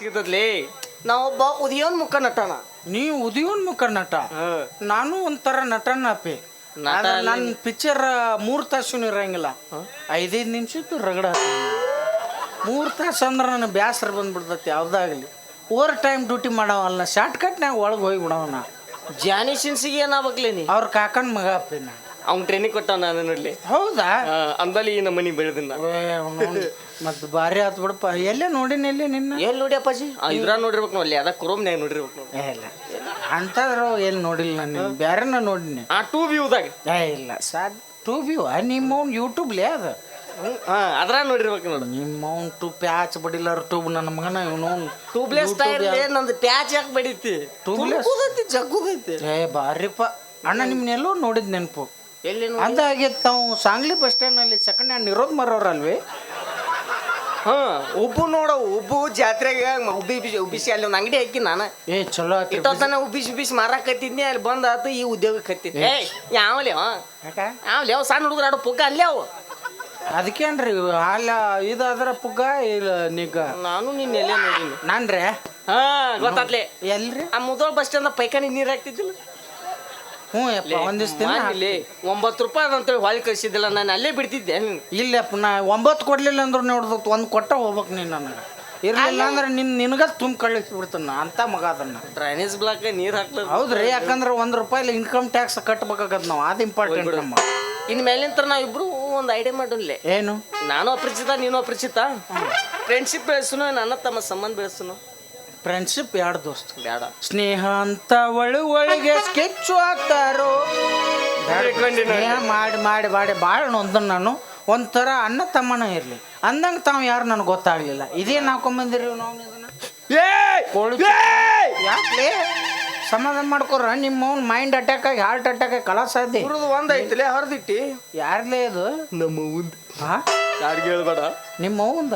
ಸಿಗ್ತದ್ಲಿ ನಾವೊಬ್ಬ ಉದಯೋನ್ಮುಖ ನಟನ. ನೀವು ಉದಯೋನ್ಮುಖ ನಟ, ನಾನು ಒಂಥರ ನಟನಪ್ಪಿ. ನನ್ನ ಪಿಕ್ಚರ್ 3 ತಾಸು ಇರಂಗಿಲ್ಲ, 5-5 ನಿಮಿಷದ್ದು ರಗಡ. 3 ತಾಸು ಅಂದ್ರೆ ನನಗೆ ಬೇಸರ ಬಂದ್ಬಿಡ್ತೈತಿ. ಯಾವುದಾಗಲಿ ಓವರ್ ಟೈಮ್ ಡ್ಯೂಟಿ ಮಾಡವಲ್ಲ, ಶಾರ್ಟ್ ಕಟ್ನಾಗ ಒಳಗೆ ಹೋಗಿ ಬಿಡವನ. ಜಾನಿ ಸಿನ್ಸಿಗೆ ಏನಾಗ್ಬೇಕ್ಲೇನಿ? ಅವ್ರ ಕಾಕನ ಮಗ ಅಪ್ಪಿ ನಾ. ಅವ್ನು ಟ್ರೈನಿಂಗ್ ಕೊಟ್ಟ ನಾನು ನೋಡ್ಲಿ. ಹೌದಾ? ಅಂದಲ್ಲಿ ಈ ನಮ್ಮನಿ ಬೆಳೆದಿನ ಮತ್ತು ಭಾರಿ ಆತು ಬಿಡಪ್ಪ. ಎಲ್ಲೇ ನೋಡಿನ ಎಲ್ಲಿ ನಿನ್ನ? ಎಲ್ಲಿ ನೋಡಿ ಅಪ್ಪಾಜಿ? ಇದ್ರ ನೋಡಿರ್ಬೇಕು ನೋಡಿ, ಅದ ಕ್ರೋಮ್ನ್ಯಾಗ ನೋಡಿರ್ಬೇಕು ನೋಡಿ. ಇಲ್ಲ ಅಂತಾದ್ರು ಎಲ್ಲಿ ನೋಡಿಲ್ಲ ನಾನು, ಬೇರೆನ ನೋಡಿನಿ. 2 ವ್ಯೂದಾಗ. ಇಲ್ಲ ಸಾದ್ 2 ವ್ಯೂ ನಿಮ್ಮ ಯೂಟ್ಯೂಬ್ಲೇ ಅದು. ಅದ್ರ ನೋಡಿರ್ಬೇಕು ನೋಡಿ. ನಿಮ್ಮ ಪ್ಯಾಚ್ ಬಡಿಲಾರ ಟ್ಯೂಬ್ ನನ್ನ ಮಗನ ಇವನು ಟ್ಯೂಬ್ಲೆಸ್ ಟೈರ್ ನಂದು ಪ್ಯಾಚ್ ಯಾಕೆ ಬಡಿತಿ? ಟ್ಯೂಬ್ಲೆಸ್ ಜಗ್ಗುದೈತಿ. ಬಾರಿಪ್ಪ ಅಣ್ಣ, ನಿಮ್ನೆಲ್ಲೋ ನೋಡಿದ್ ನೆನಪು. ಎಲ್ಲಿ ಅಂದಾಗಿತ್ತು ತಾವು ಸಾಂಗ್ಲಿ ಬಸ್ ಸ್ಟ್ಯಾಂಡ್ನಲ್ಲಿ ಸೆಕೆಂಡ್ ಹ್ಯಾಂಡ್ ಇರೋದು ಮರೋರಲ್ವೇ? ಉಬ್ಬು ನೋಡ, ಉಬ್ಬು ಜಾತ್ರೆಗೆ ಉಬ್ಬಿಸಿ ಅಲ್ಲಿ ಒಂದು ಅಂಗಡಿ ಹಾಕಿ ನಾನು. ಚಲೋ ಇಟ್ಟೋತನ ಉಬ್ಬಿಸಿ ಮಾರಾಕತ್ತಿದ್ನಿ. ಅಲ್ಲಿ ಬಂದ ಆತು ಈ ಉದ್ಯೋಗಕ್ಕೆ ಹತ್ತಿದ್ದೆ. ಯಾವಲಿ ಯಾವಲಿ ಅವ್ ಸಣ್ಣ ಹುಡುಗರು ಆಡೋ ಪುಗ್ಗ ಅಲ್ಲೇ ಅವು. ಅದಕ್ಕೇನ್ರಿ ಅಲ್ಲ ಇದಾದ್ರ ಪುಗ್ಗ ಇಲ್ಲ ನಿಗ್ಗ? ನಾನು ನಿನ್ನ ಎಲ್ಲೇ ನೋಡಿನಿ. ನಾನ್ರೆ ಗೊತ್ತಾತ್ಲೆ ಎಲ್ರಿ? ಆ ಮುದೋಳ್ ಬಸ್ ಸ್ಟ್ಯಾಂಡ್ ಪೈಖಾನಿ ನೀರು ಹಾಕ್ತಿದ್ದಿಲ್ಲ. ಹ್ಞೂ ಯಪ್ಪ, ಒಂದಿವ್ಸ ದಿನ ಇಲ್ಲಿ 9 ರೂಪಾಯಿ ಅಂತೇಳಿ ಹೊಳಿ ಕಳಿಸಿದ್ದಿಲ್ಲ, ನಾನು ಅಲ್ಲೇ ಬಿಡ್ತಿದ್ದೆ. ಇಲ್ಲಪ್ಪ, ನಾ 9 ಕೊಡ್ಲಿಲ್ಲ ಅಂದ್ರೆ ನೋಡ್ದತ್ 1 ಕೊಟ್ಟ ಹೋಗ್ಬೇಕು ನೀನು. ನನಗೆ ಇರ್ಲಿಲ್ಲ ಅಂದ್ರೆ ನಿನಗ ತುಂಬ ಕಳಿಸ್ಬಿಡ್ತಾನ ಅಂತ ಮಗ ಅದನ್ನ. ಡ್ರೈನೇಜ್ ಬ್ಲಾಕ್ ನೀರು ಹಾಕ್ಲ. ಹೌದ್ರಿ, ಯಾಕಂದ್ರೆ 1 ರೂಪಾಯಿ ಇನ್ಕಮ್ ಟ್ಯಾಕ್ಸ್ ಕಟ್ಬೇಕಾಗತ್ ನಾವು, ಅದು ಇಂಪಾರ್ಟೆಂಟ್ ನಮ್ಮ. ಇನ್ ಮೇಲಿಂತ ನಾವಿಬ್ರು ಒಂದು ಐಡಿಯಾ ಮಾಡಲ್ಲೇ. ಏನು? ನಾನು ಅಪರಿಚಿತ, ನೀನು ಅಪರಿಚಿತ, ಫ್ರೆಂಡ್ಶಿಪ್ ಬೆಳೆಸುನು, ನನ್ನ ತಮ್ಮ ಸಂಬಂಧ ಬೆಳೆಸುನು. ಫ್ರೆಂಡ್ಶಿಪ್ ಎರಡು ದೋಸ್ತ ಬೇಡ, ಸ್ನೇಹ ಅಂತ ಒಳಗೆ ಸ್ಕೆಚ್ಚು ಹಾಕ್ತಾರೋ. ಸ್ನೇಹ ಮಾಡಿ ಮಾಡಿ ಮಾಡಿ ಭಾಳ ನೊಂದ ನಾನು. ಒಂಥರ ಅಣ್ಣ ತಮ್ಮನ ಇರಲಿ ಅಂದಂಗೆ ತಾವು ಯಾರು ನನಗೆ ಗೊತ್ತಾಗ್ಲಿಲ್ಲ. ಇದೇನು ಹಾಕೊಂಬಂದಿರಿ ನಾವು ಇದನ್ನ? ಯಾಕೆ ಸಮಾಧಾನ ಮಾಡ್ಕೊರ? ನಿಮ್ಮ ಅವ್ನ ಮೈಂಡ್ ಅಟ್ಯಾಕ್ ಆಗಿ ಹಾರ್ಟ್ ಅಟ್ಯಾಕ್ ಆಗಿ ಕಲಾಸ ಇದೆ. ಒಂದು ಐತಲೇ ಹರಿದಿಟ್ಟಿ. ಯಾರ್ಲೇ ಇದು? ನಮ್ಮ ಅವ್ವಂದು. ಯಾರಿಗೆ ಹೇಳ್ಬೇಡ. ನಿಮ್ಮ ಅವ್ವಂದ?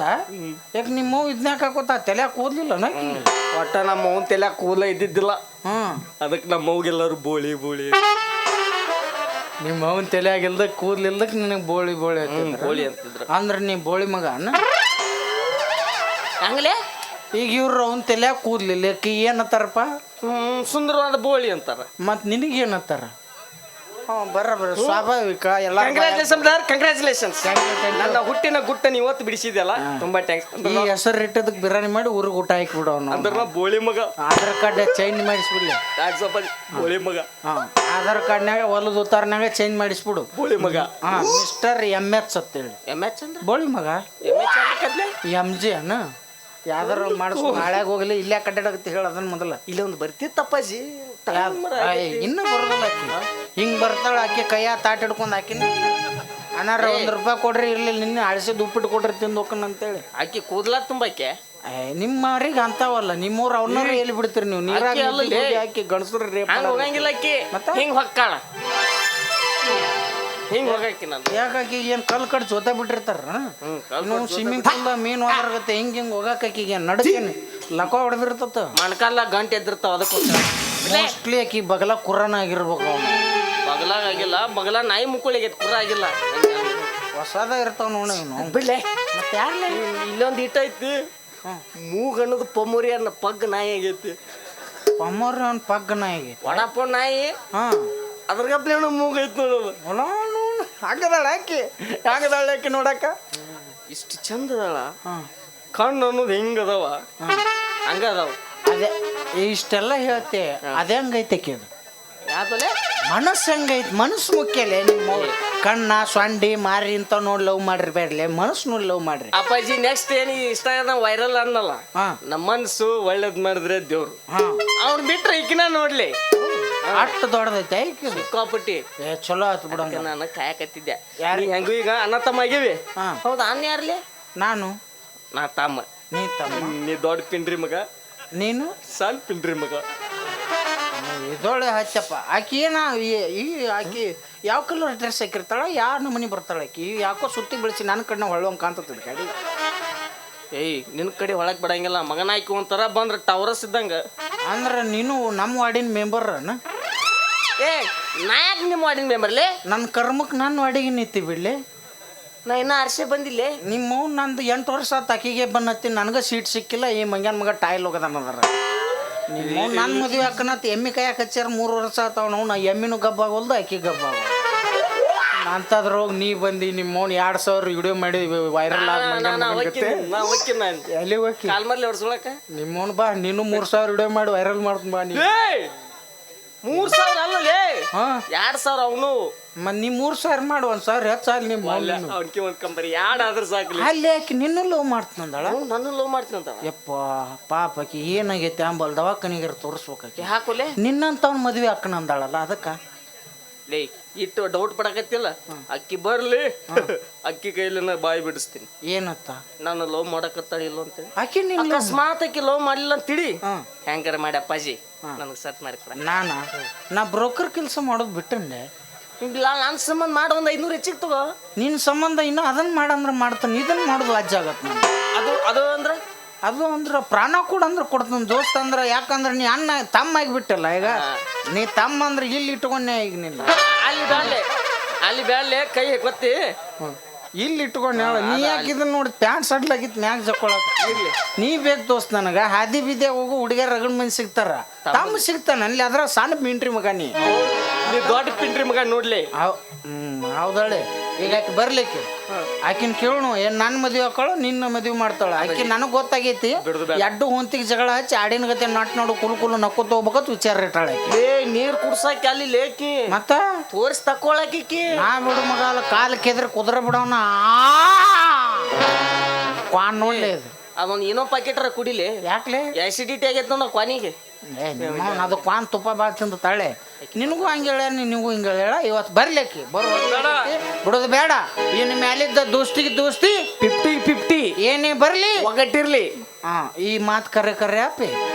ಯಾಕೆ ನಿಮ್ಮ ಅವ್ವ ಇದನ್ಯಾಕ ಹಾಕೋತ ತಲೆ ಕೂದ್ಲಿಲ್ಲ ನಾಕಿ? ಒಟ್ಟ ನಮ್ಮ ಅವ್ನ ತಲೆ ಕೂದಲ ಇದ್ದಿದ್ದಿಲ್ಲ. ಅದಕ್ಕೆ ನಮ್ಮ ಅವ್ಗೆಲ್ಲರೂ ಬೋಳಿ ಬೋಳಿ. ನಿಮ್ಮ ಅವ್ನ ತಲೆ ಆಗಿಲ್ದ ಕೂದ್ಲಿಲ್ದಕ್ಕೆ ನಿನಗೆ ಬೋಳಿ ಬೋಳಿ ಬೋಳಿ ಅಂತಿದ್ರು. ಅಂದ್ರೆ ನೀ ಬೋಳಿ ಮಗ ಅನ್ನ ಹಂಗಲೇ. ಈಗ ಇವ್ರು ಅವ್ನ ತಲೆ ಕೂದ್ಲಿಲ್ಲ ಏನತ್ತಾರಪ್ಪ? ಸುಂದರವಾದ ಬೋಳಿ ಅಂತಾರ. ಮತ್ತು ನಿನಗೇನತ್ತಾರ? ಬರ ಸ್ವಾಭಾವಿಕ ಎಲ್ಲ. ಕಂಗ್ರ್ಯಾಚುಲೇಷನ್ಸ್. ನನ್ನ ಹುಟ್ಟಿನ ಗುಟ್ಟನ ಇವತ್ತು ಬಿಡಿಸಿದೆಲ್ಲ, ತುಂಬಾ ಥ್ಯಾಂಕ್ಸ್. ಈ ಹೆಸರು ಇಟ್ಟದಕ್ಕೆ ಬಿರಿಯಾನಿ ಮಾಡಿ ಊರಿಗೆ ಊಟ ಹಾಕಿ ಬಿಡೋನು. ಅಂದ್ರೆ ಬೋಳಿ ಮಗ. ಆಧಾರ್ ಕಾರ್ಡ್ ಚೇಂಜ್ ಮಾಡಿಸ್ಬಿಡ್ಲಿ. ಬೋಳಿ ಮಗ. ಆಧಾರ್ ಕಾರ್ಡ್ನಾಗ ಹೊಲದ ಉತ್ತಾರನಾಗ ಚೇಂಜ್ ಮಾಡಿಸ್ಬಿಡು. ಬೋಳಿ ಮಗ. ಮಿಸ್ಟರ್ MH ಅಂತೇಳಿ. MH ಅಂದ್ರೆ ಬೋಳಿ ಮಗ. MG ಅಣ್ಣ ಯಾವ್ದಾರ ಮಾಡಿಸ್ಕೊಂಡು ನಾಳೆಗೆ ಹೋಗ್ಲಿ, ಇಲ್ಲೇ ಕಡ್ಡಾಡಕತ್ತಿ ಹೇಳೋದನ್ನ ಮೊದಲ. ಇಲ್ಲೇ ಒಂದು ಬರ್ತಿತ್ತಪ್ಪಾಜಿ, ಇನ್ನೂ ಬರೋದಿಲ್ಲ ಆಕಿ. ಹಿಂಗೆ ಬರ್ತಾಳೆ ಆಕೆ ಕೈಯ ತಾಟ್ ಹಿಡ್ಕೊಂಡು ಆಕಿನ ಅನಾರ 1 ರೂಪಾಯಿ ಕೊಡ್ರಿ, ಇರ್ಲಿಲ್ಲ ನಿನ್ನೆ ಅಳಿಸಿದ ಉಪ್ಪಿಟ್ಟು ಕೊಡ್ರಿ ತಿಂದು ಹೋಕನ್ ಅಂತೇಳಿ. ಆಕಿ ಕೂದಲ ತುಂಬಾಕೆ ನಿಮ್ಮವ್ರಿಗೆ ಅಂತಾವಲ್ಲ, ನಿಮ್ಮವ್ರು ಅವ್ರನ್ನ ಎಲ್ಲಿ ಬಿಡ್ತೀರಿ ನೀವು? ನೀರಾಗಿ ಆಕಿ ಗಣಸರು ರೇಪ್ ಹೋಗಂಗಿಲ್ಲ. ಆಕಿ ಹಿಂಗೆ ಹೊಕ್ಕಾಳ, ಹಿಂಗೆ ಹೋಗಾಕಿ. ನಾನು ಯಾಕಾಕಿ ಏನು ಕಲ್ಲು ಕಡ್ ಜೊತೆ ಬಿಟ್ಟಿರ್ತಾರ? ಸ್ವಿಮ್ಮಿಂಗ್ ಪೂಲ್ ಮೀನು ಹೋದಾರಗತ್ತೆ ಹಿಂಗೆ ಹೋಗಾಕಿಗೆ ನಡಕೇನು ಲಕೋ ಹೊಡೆದಿರ್ತತ. ಮಣ್ಕಾಲ ಗಂಟೆ ಎದ್ದಿರ್ತಾವ. ಅದಕ್ಕೋಸ್ಕರ ಮೋಸ್ಟ್ಲಿ ಆಕಿ ಬಗಲ ಕುರಾನ ಆಗಿರ್ಬೇಕು. ಅವನು ಬಗಲಾಗ ಆಗಿಲ್ಲ, ಬಗಲ ನಾಯಿ ಮುಕ್ಕಳಿಗೆ ಕುರ ಆಗಿಲ್ಲ, ಹೊಸದ ಇರ್ತಾವ ನೋಡಿ ನಾವು. ಬಿಡ್ಲೆ ಮತ್ತೆ ಯಾರಲ್ಲ ಇಲ್ಲೊಂದು ಇಟ್ಟ ಐತಿ. ಮೂಗ್ ಅನ್ನೋದು ಪಮ್ಮೂರಿ ಅನ್ನ ಪಗ್ ನಾಯಿ ಆಗೈತಿ. ಪಮ್ಮೂರಿ ಅವ್ನ ಪಗ್ ನಾಯಿಗೆ ವಡಾಪ ನಾಯಿ. ಅದ್ರಗಪ್ಲೆ ಮೂಗ್ ಐತಿ ನೋಡೋದು. ಹಾಕದಾಳ ಆಕಿ, ಹಾಕದಾಳ ಆಕಿ ನೋಡಾಕ ಇಷ್ಟು ಚಂದ ಅದಾಳ. ಕಣ್ಣು ಅನ್ನೋದು ಹಿಂಗದವ, ಹಂಗದಾವ. ಅದೇ ಇಷ್ಟೆಲ್ಲ ಹೇಳ್ತೆ. ಅದೇ ಹಂಗೈತೆ ಅದು. ಯಾವ್ದಲೆ ಮನಸ್ಸು ಹೆಂಗೈತಿ? ಮನಸ್ಸು ಮುಖ್ಯಲೇ. ನಿಮ್ಮ ಕಣ್ಣ ಸೊಂಡಿ ಮಾರಿ ಇಂಥ ನೋಡಿ ಲವ್ ಮಾಡಿರ್ಬೇಡ್ಲೆ, ಮನಸ್ಸು ನೋಡಿ ಲವ್ ಮಾಡ್ರಿ. ಅಪ್ಪಾಜಿ ನೆಕ್ಸ್ಟ್ ಏನು ಇನ್ಸ್ಟಾಗ್ರಾಮ್ ವೈರಲ್ ಅನ್ನಲ್ಲ, ನಮ್ಮ ಮನಸ್ಸು ಒಳ್ಳೇದ್ ಮಾಡಿದ್ರೆ ದೇವ್ರು. ಅವ್ನು ಬಿಟ್ರೆ ಈಕಿನ ನೋಡ್ಲಿ ಅಷ್ಟು ದೊಡ್ಡದೈತೆ ಐಕಿ ಸಿಕ್ಕಾಪಟ್ಟಿ. ಚಲೋ ಆಯ್ತು ಬಿಡ. ನಾನು ಕಾಯಕತ್ತಿದ್ದೆ. ಹೆಂಗು ಈಗ ಅಣ್ಣ ತಮ್ಮ ಆಗಿವಿ. ಹೌದಾ? ಅಣ್ಣ ಯಾರ್ಲಿ? ನಾನು. ನಾ ತಮ್ಮ. ನೀ ತಮ್ಮ. ನೀ ದೊಡ್ಡ ಪಿಂಡ್ರಿ ಮಗ, ನೀನು ಸಣ್ಣ ಪಿಂಡ್ರಿ ಮಗ. ಇದೊಳ್ಳೆ ಹಚ್ಚಪ್ಪ. ಆಕಿ ಏನ ಈ ಆಕಿ ಯಾವ ಕಲರ್ ಡ್ರೆಸ್ ಹಾಕಿರ್ತಾಳ, ಯಾವ ನಮನಿ ಬರ್ತಾಳ ಆಕಿ? ಯಾಕೋ ಸುತ್ತಿ ಬೆಳೆಸಿ ನನ್ನ ಕಡೆ ಹೊಳ್ಳೋಂಗೆ ಕಾಣ್ತದ ಗಾಡಿ. ಏಯ್ ನಿನ್ನ ಕಡೆ ಹೊಳಕ್ ಬಿಡಂಗಿಲ್ಲ, ಮಗನ ಆಯ್ಕೆ ಒಂಥರ ಬಂದ್ರೆ ಟವರಸ್ ಇದ್ದಂಗ. ಅಂದ್ರೆ ನೀನು ನಮ್ಮ ವಾರ್ಡಿನ ಮೆಂಬರ್ನ? ಏ ನಾಯಕ್ ನಿಮ್ಮ ವಾರ್ಡಿನ ಮೆಂಬರ್ಲಿ. ನನ್ನ ಕರ್ಮಕ್ಕೆ ನನ್ನ ವಾರ್ಡಿಗೆ ನಿಂತಿ ಬಿಡ್ಲಿ. ನಾ ಇನ್ನ ಆರ್ಸೆ ಬಂದಿಲ್ಲ. ನಿಮ್ಮ ನಂದು 8 ವರ್ಷ ಆತ ಆಕಿಗೆ ಬಂದತ್ತಿ, ನನಗೆ ಸೀಟ್ ಸಿಕ್ಕಿಲ್ಲ. ಈ ಮಂಗ್ಯಾನ ಮಗ ಟಾಯ್ಲ್ ಹೋಗದಾನದಾರ. ನಿಮ್ಮ ನನ್ನ ಮದುವೆ ಹಾಕನತ್ ಎಮ್ಮಿ ಕಾಯಕ್ಕೆ ಹಚ್ಚಾರ 3 ವರ್ಷ ಆತಾವ. ನಾವು ನಾ ಎಮ್ಮಿನೂ ಗಬ್ಬಾಗೋಲ್ದು, ಆಕಿ ಗಬ್ಬಾಗ ಅಂತದ್ರ ಹೋಗಿ ನೀ ಬಂದು ನಿಮ್ಮ 2,000 ವಿಡಿಯೋ ಮಾಡಿ ವೈರಲ್ ಎಲ್ಲಿ ಹೋಗಿ ಕಾಲ್ಮರ್ಲಿ ಹೊಡ್ಸ್ಕೊಳಕ ನಿಮ್ಮವನು ಬಾ. ನೀನು 3,000 ವಿಡಿಯೋ ಮಾಡಿ ವೈರಲ್ ಮಾಡ್ತೀನಿ ಬಾ. ನೀ 3,000 ಅಲ್ಲೇ ಹಾ 2,000 ಅವನು. ಮತ್ತು ನೀ 3,000 ಮಾಡಿ 1,000 ಹೆಚ್ಚಾಗಲಿ. ನಿಮ್ಮ ಅವ್ನಿಗೆ ಒಂದು ಕಂಬರಿ 2 ಆದ್ರೆ ಸಾಕಲಿ. ಅಲ್ಲಿ ಆಕಿ ನಿನ್ನೂ ಲವ್ ಮಾಡ್ತೀನಂದಳ. ನನ್ನ ಲವ್ ಮಾಡ್ತೀನಂತ. ಯಪ್ಪ ಪಾಪ ಆಕಿ ಏನಾಗೈತೆ ಅಂಬಲ್ ದವಾಖಾನಿಗೆ ತೋರಿಸ್ಬೇಕಾಕಿ. ಹಾಕೋಲೆ ನಿನ್ನಂತವ್ನ ಮದುವೆ ಹಾಕಣ ಅಂದಾಳಲ್ಲ ಅದಕ್ಕೆ. ಲೇ ಇಟ್ಟು ಡೌಟ್ ಪಡಕತ್ತಿಲ್ಲ. ಅಕ್ಕಿ ಬರ್ಲಿ, ಅಕ್ಕಿ ಕೈಲಿನ ಬಾಯಿ ಬಿಡಿಸ್ತೀನಿ. ಏನತ್ತ ನಾನು ಲವ್ ಮಾಡಕತ್ತಾಳ ಇಲ್ಲ ಅಂತೇಳಿ. ಆಕಿ ನಿನ್ನ ಅಕಸ್ಮಾತ್ ಆಕಿ ಲವ್ ಮಾಡಿಲ್ಲ ಅಂತ ತಿಳಿ ಹೆಂಗಾರ ಮಾಡಿ ಅಪ್ಪಾಜಿ ನನಗೆ ಸಟ್ ಮಾಡಿಕೊಡ. ನಾ ಬ್ರೋಕರ್ ಕೆಲಸ ಮಾಡೋದು ಬಿಟ್ಟಂಡೆ. ನನ್ನ ಸಂಬಂಧ ಮಾಡ ಒಂದು 500 ಹೆಚ್ಚಿಗೆ ತಗೋ. ನಿನ್ನ ಸಂಬಂಧ ಇನ್ನು ಅದನ್ನ ಮಾಡಂದ್ರೆ ಮಾಡ್ತಾನೆ, ಇದನ್ನ ಮಾಡೋದು ಲಜ್ಜ ಆಗತ್ತೆ ನನಗೆ. ಅದು ಅಂದ್ರೆ ಪ್ರಾಣ ಕೂಡ ಅಂದ್ರೆ ಕೊಡ್ತಾನೆ ದೋಸ್ತ ಅಂದ್ರೆ. ಯಾಕಂದ್ರೆ ನೀ ಅಣ್ಣ ತಮ್ಮ ಆಗಿಬಿಟ್ಟಲ್ಲ ಈಗ. ನೀ ತಮ್ಮ ಅಂದ್ರೆ ಇಲ್ಲಿ ಇಟ್ಕೊಂಡೆ ಈಗ ನಿಲ್ಲ. ಅಲ್ಲಿ ಬ್ಯಾಡ್ಲೆ ಕೈ ಗೊತ್ತಿ ಇಲ್ಲಿ ಇಟ್ಕೊಂಡು ಹೇಳ. ನೀ ಯಾಕಿದನ್ನ ನೋಡಿ ಪ್ಯಾಂಟ್ ಸಡ್ಲಾಗಿತ್ತು ಮ್ಯಾಗ ಜಕ್ಕೊಳಕ. ನೀ ಬೇಕು ದೋಸ್ತ್ ನನಗೆ. ಹಾದಿ ಬೀದಿ ಹೋಗು ಹುಡುಗಿಯರ್ ರಗಡ್ ಮಂದಿ ಸಿಗ್ತಾರ, ತಮ್ಮ ಸಿಗ್ತಾನ ಅಲ್ಲಿ. ಅದ್ರ ಸಣ್ಣ ಪಿಂಟ್ರಿ ಮಗ ನೀ ದೊಡ್ಡ ಪಿಂಟ್ರಿ ಮಗ ನೋಡ್ಲಿ. ಹೌದಾಳೆ. ಈಗ ಆಕಿ ಬರ್ಲಿಕ್ಕೆ ಆಕಿನ ಕೇಳೋಣ, ಏನ್ ನನ್ನ ಮದುವೆ ಹಾಕೊಳ್ಳೋ ನಿನ್ನ ಮದುವೆ ಮಾಡ್ತಾಳ. ಆಕಿ ನನಗೆ ಗೊತ್ತಾಗೈತಿ. ಎಡ್ಡು ಹೊಂತಿಗೆ ಜಗಳ ಹಚ್ಚಿ ಆಡಿನ ಗತೆ ನೋಡು ಕುಲು ನಕ್ಕೋತ ಹೋಗ್ಬೇಕತ್ ವಿಚಾರ ಇಟ್ಟಾಳ. ನೀರ್ ಕುಡ್ಸಾಕಿ ಅಲ್ಲಿ ಲೇಕಿ ಮತ್ತ ತೋರಿಸಿ ತಕ್ಕೊಳಕಿ. ನಾ ಬಿಡು ಮಗ ಅಲ್ಲ ಕಾಲು ಕೆದ್ರೆ ಕುದುರೆ ಬಿಡೋಣ ಕ್ವಾನ್ ನೋಡ್ಲಿ. ಅದೊಂದು ಏನೋ ಪಾಕೆಟ್ರ ಕುಡಿಲಿ. ಯಾಕ್ಲೆ ಆಸಿಡಿಟಿ ಆಗೈತೆ ನೋಡ ಕ್ವಾನಿಗೆ. ಅದು ಕ್ವಾನ್ ತುಪ್ಪ ಭಾಳ ತಿಂದು ತಾಳೆ. ನಿನಗೂ ಹಂಗೆ ಹೇಳ್ಯಾರ, ನಿನಗೂ ಹಿಂಗೆ ಹೇಳ್ಯಾಳ. ಇವತ್ತು ಬರ್ಲಿಕ್ಕೆ ಬಿಡೋದು ಬೇಡ. ಇನ್ನು ಮ್ಯಾಲಿದ್ದ ದೋಸ್ತಿ 50-50 ಏನೇ ಬರ್ಲಿ ಒಗ್ಗಟ್ಟಿರ್ಲಿ. ಈ ಮಾತು ಕರೆ ಅಪ್ಪಿ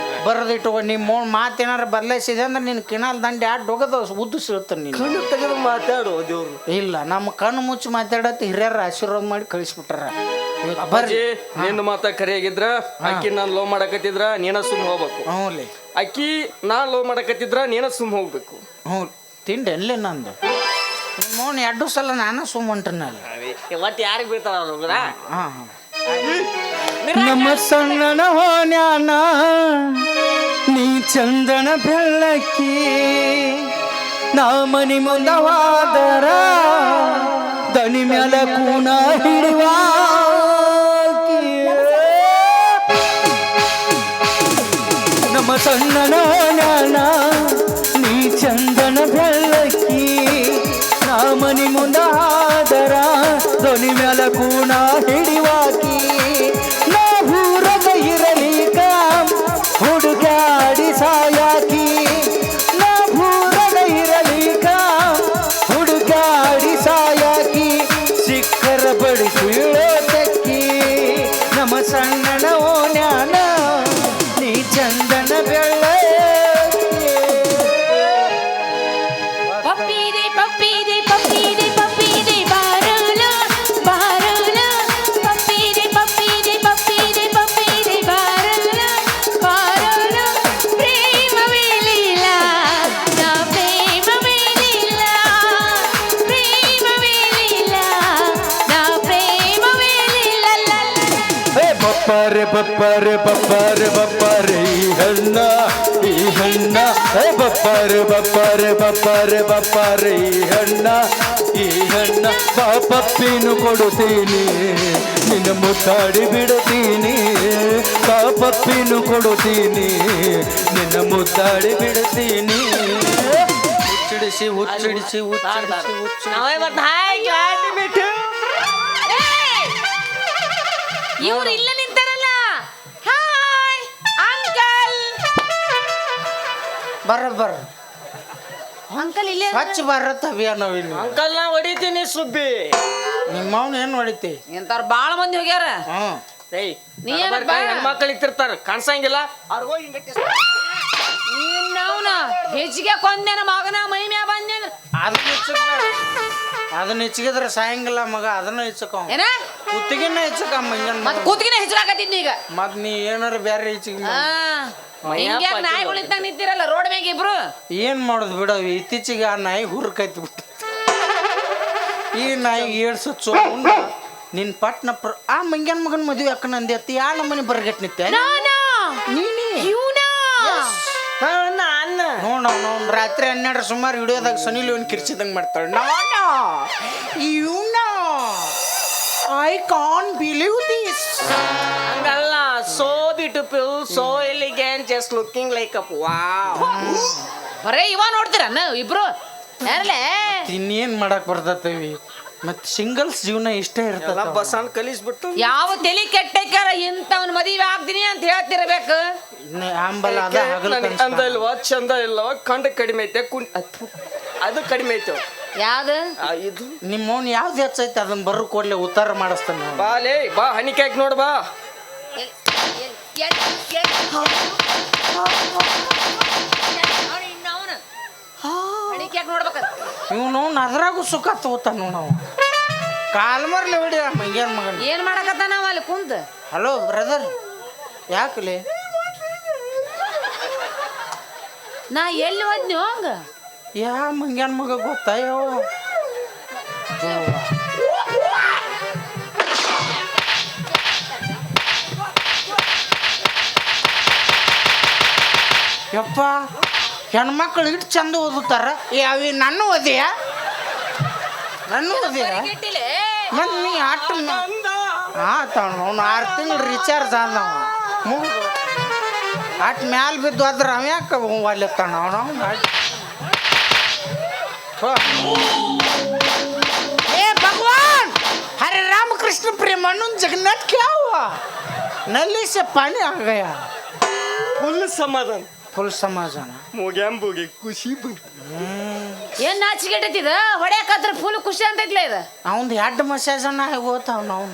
ಬರೋದಿಟ್ಟು. ನಿಮ್ಮ ಮಾತು ಏನಾರ ಬದಲಾಯಿಸಿದೆ ಅಂದ್ರೆ ನಿನ್ನ ಕಿನಾಲ್ ದಂಡೆ ಹೋಗೋದು ಉದ್ದು ಸಿಳ್ತಾನೆ. ನೀನು ಕಣ್ಣು ತೆಗೆದು ಮಾತಾಡು ದೇವ್ರು. ಇಲ್ಲ ನಮ್ಮ ಕಣ್ಣು ಮುಚ್ಚಿ ಮಾತಾಡತ್ತೆ ಹಿರಿಯರ ಆಶೀರ್ವಾದ ಮಾಡಿ ಕಳಿಸ್ಬಿಟ್ಟಾರ. ಬರ್ರಿ ನಿನ್ನ ಮಾತ ಕರೆಯಾಗಿದ್ರ ಅಕ್ಕಿ ನಾನು ಲವ್ ಮಾಡಕತ್ತಿದ್ರ ನೀನ ಸುಮ್ ಹೋಗ್ಬೇಕು. ಹ್ಞೂ ಅಕ್ಕಿ ನಾನ್ ಲವ್ ಮಾಡಕತ್ತಿದ್ರ ನೀನ ಸುಮ್ ಹೋಗ್ಬೇಕು. ಹ್ಞೂ ತಿಂಡಿ ಅಲ್ಲೇ ನಂದು ನಿಮ್ಮ 2 ಸಲ ನಾನು ಸುಮ್ ಹೊಂಟ್ರನಲ್ಲ. ಒಟ್ಟು ಯಾರಿಗೆ ಬೀಳ್ತಾರ? ನಮ್ಮ ಸಣ್ಣನ ಹೋನ್ಯಾನ ನೀ ಚಂದನ ಬೆಳ್ಳಕ್ಕಿ, ನಾ ಮನಿ ಮುಂದವಾದರ ದನಿ ಮ್ಯಾಲ ಕೂನ ಹಿಡಿವ. ನಮ್ಮ ಸಣ್ಣನ ಹೋನ್ಯಾನ ನೀ ಚಂದನ ಬೆಳ್ಳಕ್ಕಿ, ನಾ ಮನಿ ಮುಂದಾದರ ದನಿ ಮ್ಯಾಲ ಕೂನ ಹಿಡಿವಾಕಿ. ನಾ ಊರದ ಇರಲಿಕ ಹುಡುಗಾಡಿ ಸಾಯಾಕಿ, ನಾ ಊರದ ಇರಲಿಕ ಹುಡುಗಾಡಿ ಸಾಯಾಕಿ. ಸಿಕ್ಕರ ಬಡಿಸಿಳೋ ತೆಕ್ಕಿ ನಮ್ಮ ಸಣ್ಣನ ಓನ್ಯಾನ ನೀ ಚಂದನ ಬೆಳ್ಳ. ಬಪ್ಪರೆ ಈ ಹಣ್ಣ ಬಪ್ಪರೆ ಈ ಹಣ್ಣ ಪಾಪಪ್ಪಿನು ಕೊಡುತ್ತೀನಿ ನಿನ್ನ ಮುತ್ತಾಡಿ ಬಿಡುತ್ತೀನಿ. ಪಾಪಪ್ಪಿನು ಕೊಡುತ್ತೀನಿ ನಿನ್ನ ಮುತ್ತಾಡಿ ಬಿಡುತ್ತೀನಿ. ಹುಚ್ಚಿಡಿಸಿ ಇವ್ರು ಇಲ್ಲ ನಿಂತಾರಲ್ಲ. Hi uncle. ಬರ್ರ ಅಂಕಲ್ ಇಲ್ಲೇ ಹಚ್ಚಿ ಬರತ್ತ ಅಭಿಯಾನವಿಲ್ಲ. ಅಂಕಲ್ ನಾ ಹೊಡಿತೀನಿ ಸುಬ್ಬಿ. ನಿಮ್ಮವ್ನ ಏನ್ ಹೊಡಿತಿ? ಎಂತಾರ ಬಾಳ ಮಂದಿ ಹೋಗ್ಯಾರ. ಹೆಣ್ಮಕ್ಳು ಇತ್ತಿರ್ತಾರ ಕಾಣಿಸಂಗಿಲ್ಲ. ಹೆಚ್ಚಿಗೆ ಕೊಂದೇನ ಮಗನ ಮೈ ಮ್ಯಾ ಬಂದೇನ. ಅದನ್ನ ಹೆಚ್ಚಿಗಿದ್ರೆ ಸಾಯಂಗಿಲ್ಲ ಮಗ. ಅದನ್ನ ಹೆಚ್ಚಕ ಏನ ಕುತ್ತಿಗೆನ ಹೆಚ್ಚಕ ಕೂತ್ಗಿನ ಹೆಚ್ಚಾಕತ್ತಿದ್ನಿ ಈಗ. ಮತ್ ನೀ ಏನಾರ ಬ್ಯಾರೆ ಹೆಚ್ಚಿಗೆ ನಾಯಿ ಉಳಿತಾಗ ನಿಂತಿರಲ್ಲ ರೋಡ್ ಮ್ಯಾಗ ಇಬ್ರು. ಏನ್ ಮಾಡೋದು ಬಿಡ. ಇತ್ತೀಚೆಗೆ ಆ ನಾಯಿ ಹುರ್ಕೈತಿ ಬಿಟ್ಟು ಈ ನಾಯಿ ಏಡ್ಸ ನಿನ್ ಪಟ್ನ ಆ ಮಂಗ್ಯಾನ ಮಗನ ಮದುವೆ ಅಕ್ಕ ನಂದಿ ಅತ್ತಿ ಯಾ ನಮ್ಮನೆ ಬರಗಟ್ ನಿತ್ತೆ ನಾನಾ ನೀನಿ ಇವ್ನಾ ನೋಡ್ ರಾತ್ರಿ 12 ಸುಮಾರು ವಿಡಿಯೋದಾಗ ಸನಿ ಲಿಯೋನ್ ಕಿರ್ಚಿದಂಗ್ ಮಾಡ್ತಾಳೆ ಇವನ ಐ ಕಾನ್ ಬಿಲೀವ್ ದಿಸ್ ಹಂಗಲ್ಲ so beautiful so elegant just looking like up wow ಬರೇ ಇವ ನೋಡ್ತೀರನ್ನ ಇಬ್ರು ಯಾರಲ್ಲೇ ಇನ್ನೇನ್ ಮಾಡಕ್ ಬರ್ತೈವಿ ಮತ್ ಸಿಂಗಲ್ಸ್ ಜೀವನ ಇಷ್ಟೇ ಇರ್ತದ ಬಸನ್ ಕಲಿಸ್ಬಿಟ್ಟು ಯಾವ ತಲೆ ಕೆಟ್ಟಕ್ಕಾರ ಇಂಥವ್ನ ಮದುವೆ ಆಗ್ತೀನಿ ಅಂತ ಹೇಳ್ತಿರ್ಬೇಕು ಆಂಬಲ ಅದ ಅಂದ ಇಲ್ವಾ ಚಂದ ಇಲ್ಲವ ಕಂಡ ಕಡಿಮೆ ಐತೆ ಅದು ಕಡಿಮೆ ಐತೆ ಯಾವ್ದು ಇದು ನಿಮ್ಮವ್ನ ಯಾವ್ದು ಹೆಚ್ಚೈತೆ ಅದನ್ನ ಬರ್ರು ಕೊಡ್ಲಿ ಉತ್ತಾರ ಮಾಡಿಸ್ತಾನೆ ಬಾ ಲೇ ಬಾ ಹನಿಕಾಯ್ಕ್ ನೋಡ್ ಬಾ ಇವನು ಅದ್ರಾಗೂ ಸುಖ ತಗೋತಾನ ನಾವು ಕಾಲ್ಮರ್ಲಿ ಹೊಡಿಯ ಮಂಗ್ಯಾನ ಮಗನ ಏನ್ ಮಾಡಕತ್ತ ನಾವ್ ಅಲ್ಲಿ ಕುಂತ ಹಲೋ ಬ್ರದರ್ ಯಾಕಲಿ ನಾ ಎಲ್ಲಿ ಹೋದ್ನಿ ಹಂಗ ಯಾ ಮಂಗ್ಯಾನ ಮಗ ಗೊತ್ತಾ ಯಪ್ಪ ಹೆಣ್ಮಕ್ಳು ಇಟ್ಟು ಚಂದ ಓದುತ್ತಾರ ಅವಿ ನನ್ನ ಓದಿಯ ಮತ್ ನೀ ಆಟ ಅವ್ನು 6 ತಿಂಗಳು ರಿಚಾರ್ಜ್ ಆದವ ಆಟ್ ಮ್ಯಾಲ ಬಿದ್ದು ಅದ್ರ ಅವ ಯಾಕೆ ಒಲ್ಲೆತ್ತಾನ ಅವನು ಏ ಭಗವಾನ್ ಹರೇ ರಾಮಕೃಷ್ಣ ಪ್ರೇಮಾನಂದ जगन्नाथ क्या हुआ नली से पानी आ गया ಫುಲ್ ಸಮಾಧಾನ ಮುಗ್ಯಾಂಬುಗೆ ಖುಷಿ ಬಂತು ಏನ್ ನಾಚಿಗೆಟ್ಟೈತಿದ ಹೊಡ್ಯಾಕತ್ರ ಫುಲ್ ಖುಷಿ ಅಂತೈತ್ಲ ಇದು ಅವಂದು 2 ಮಸಾಜನ ಹೋತಾವ ನಾವು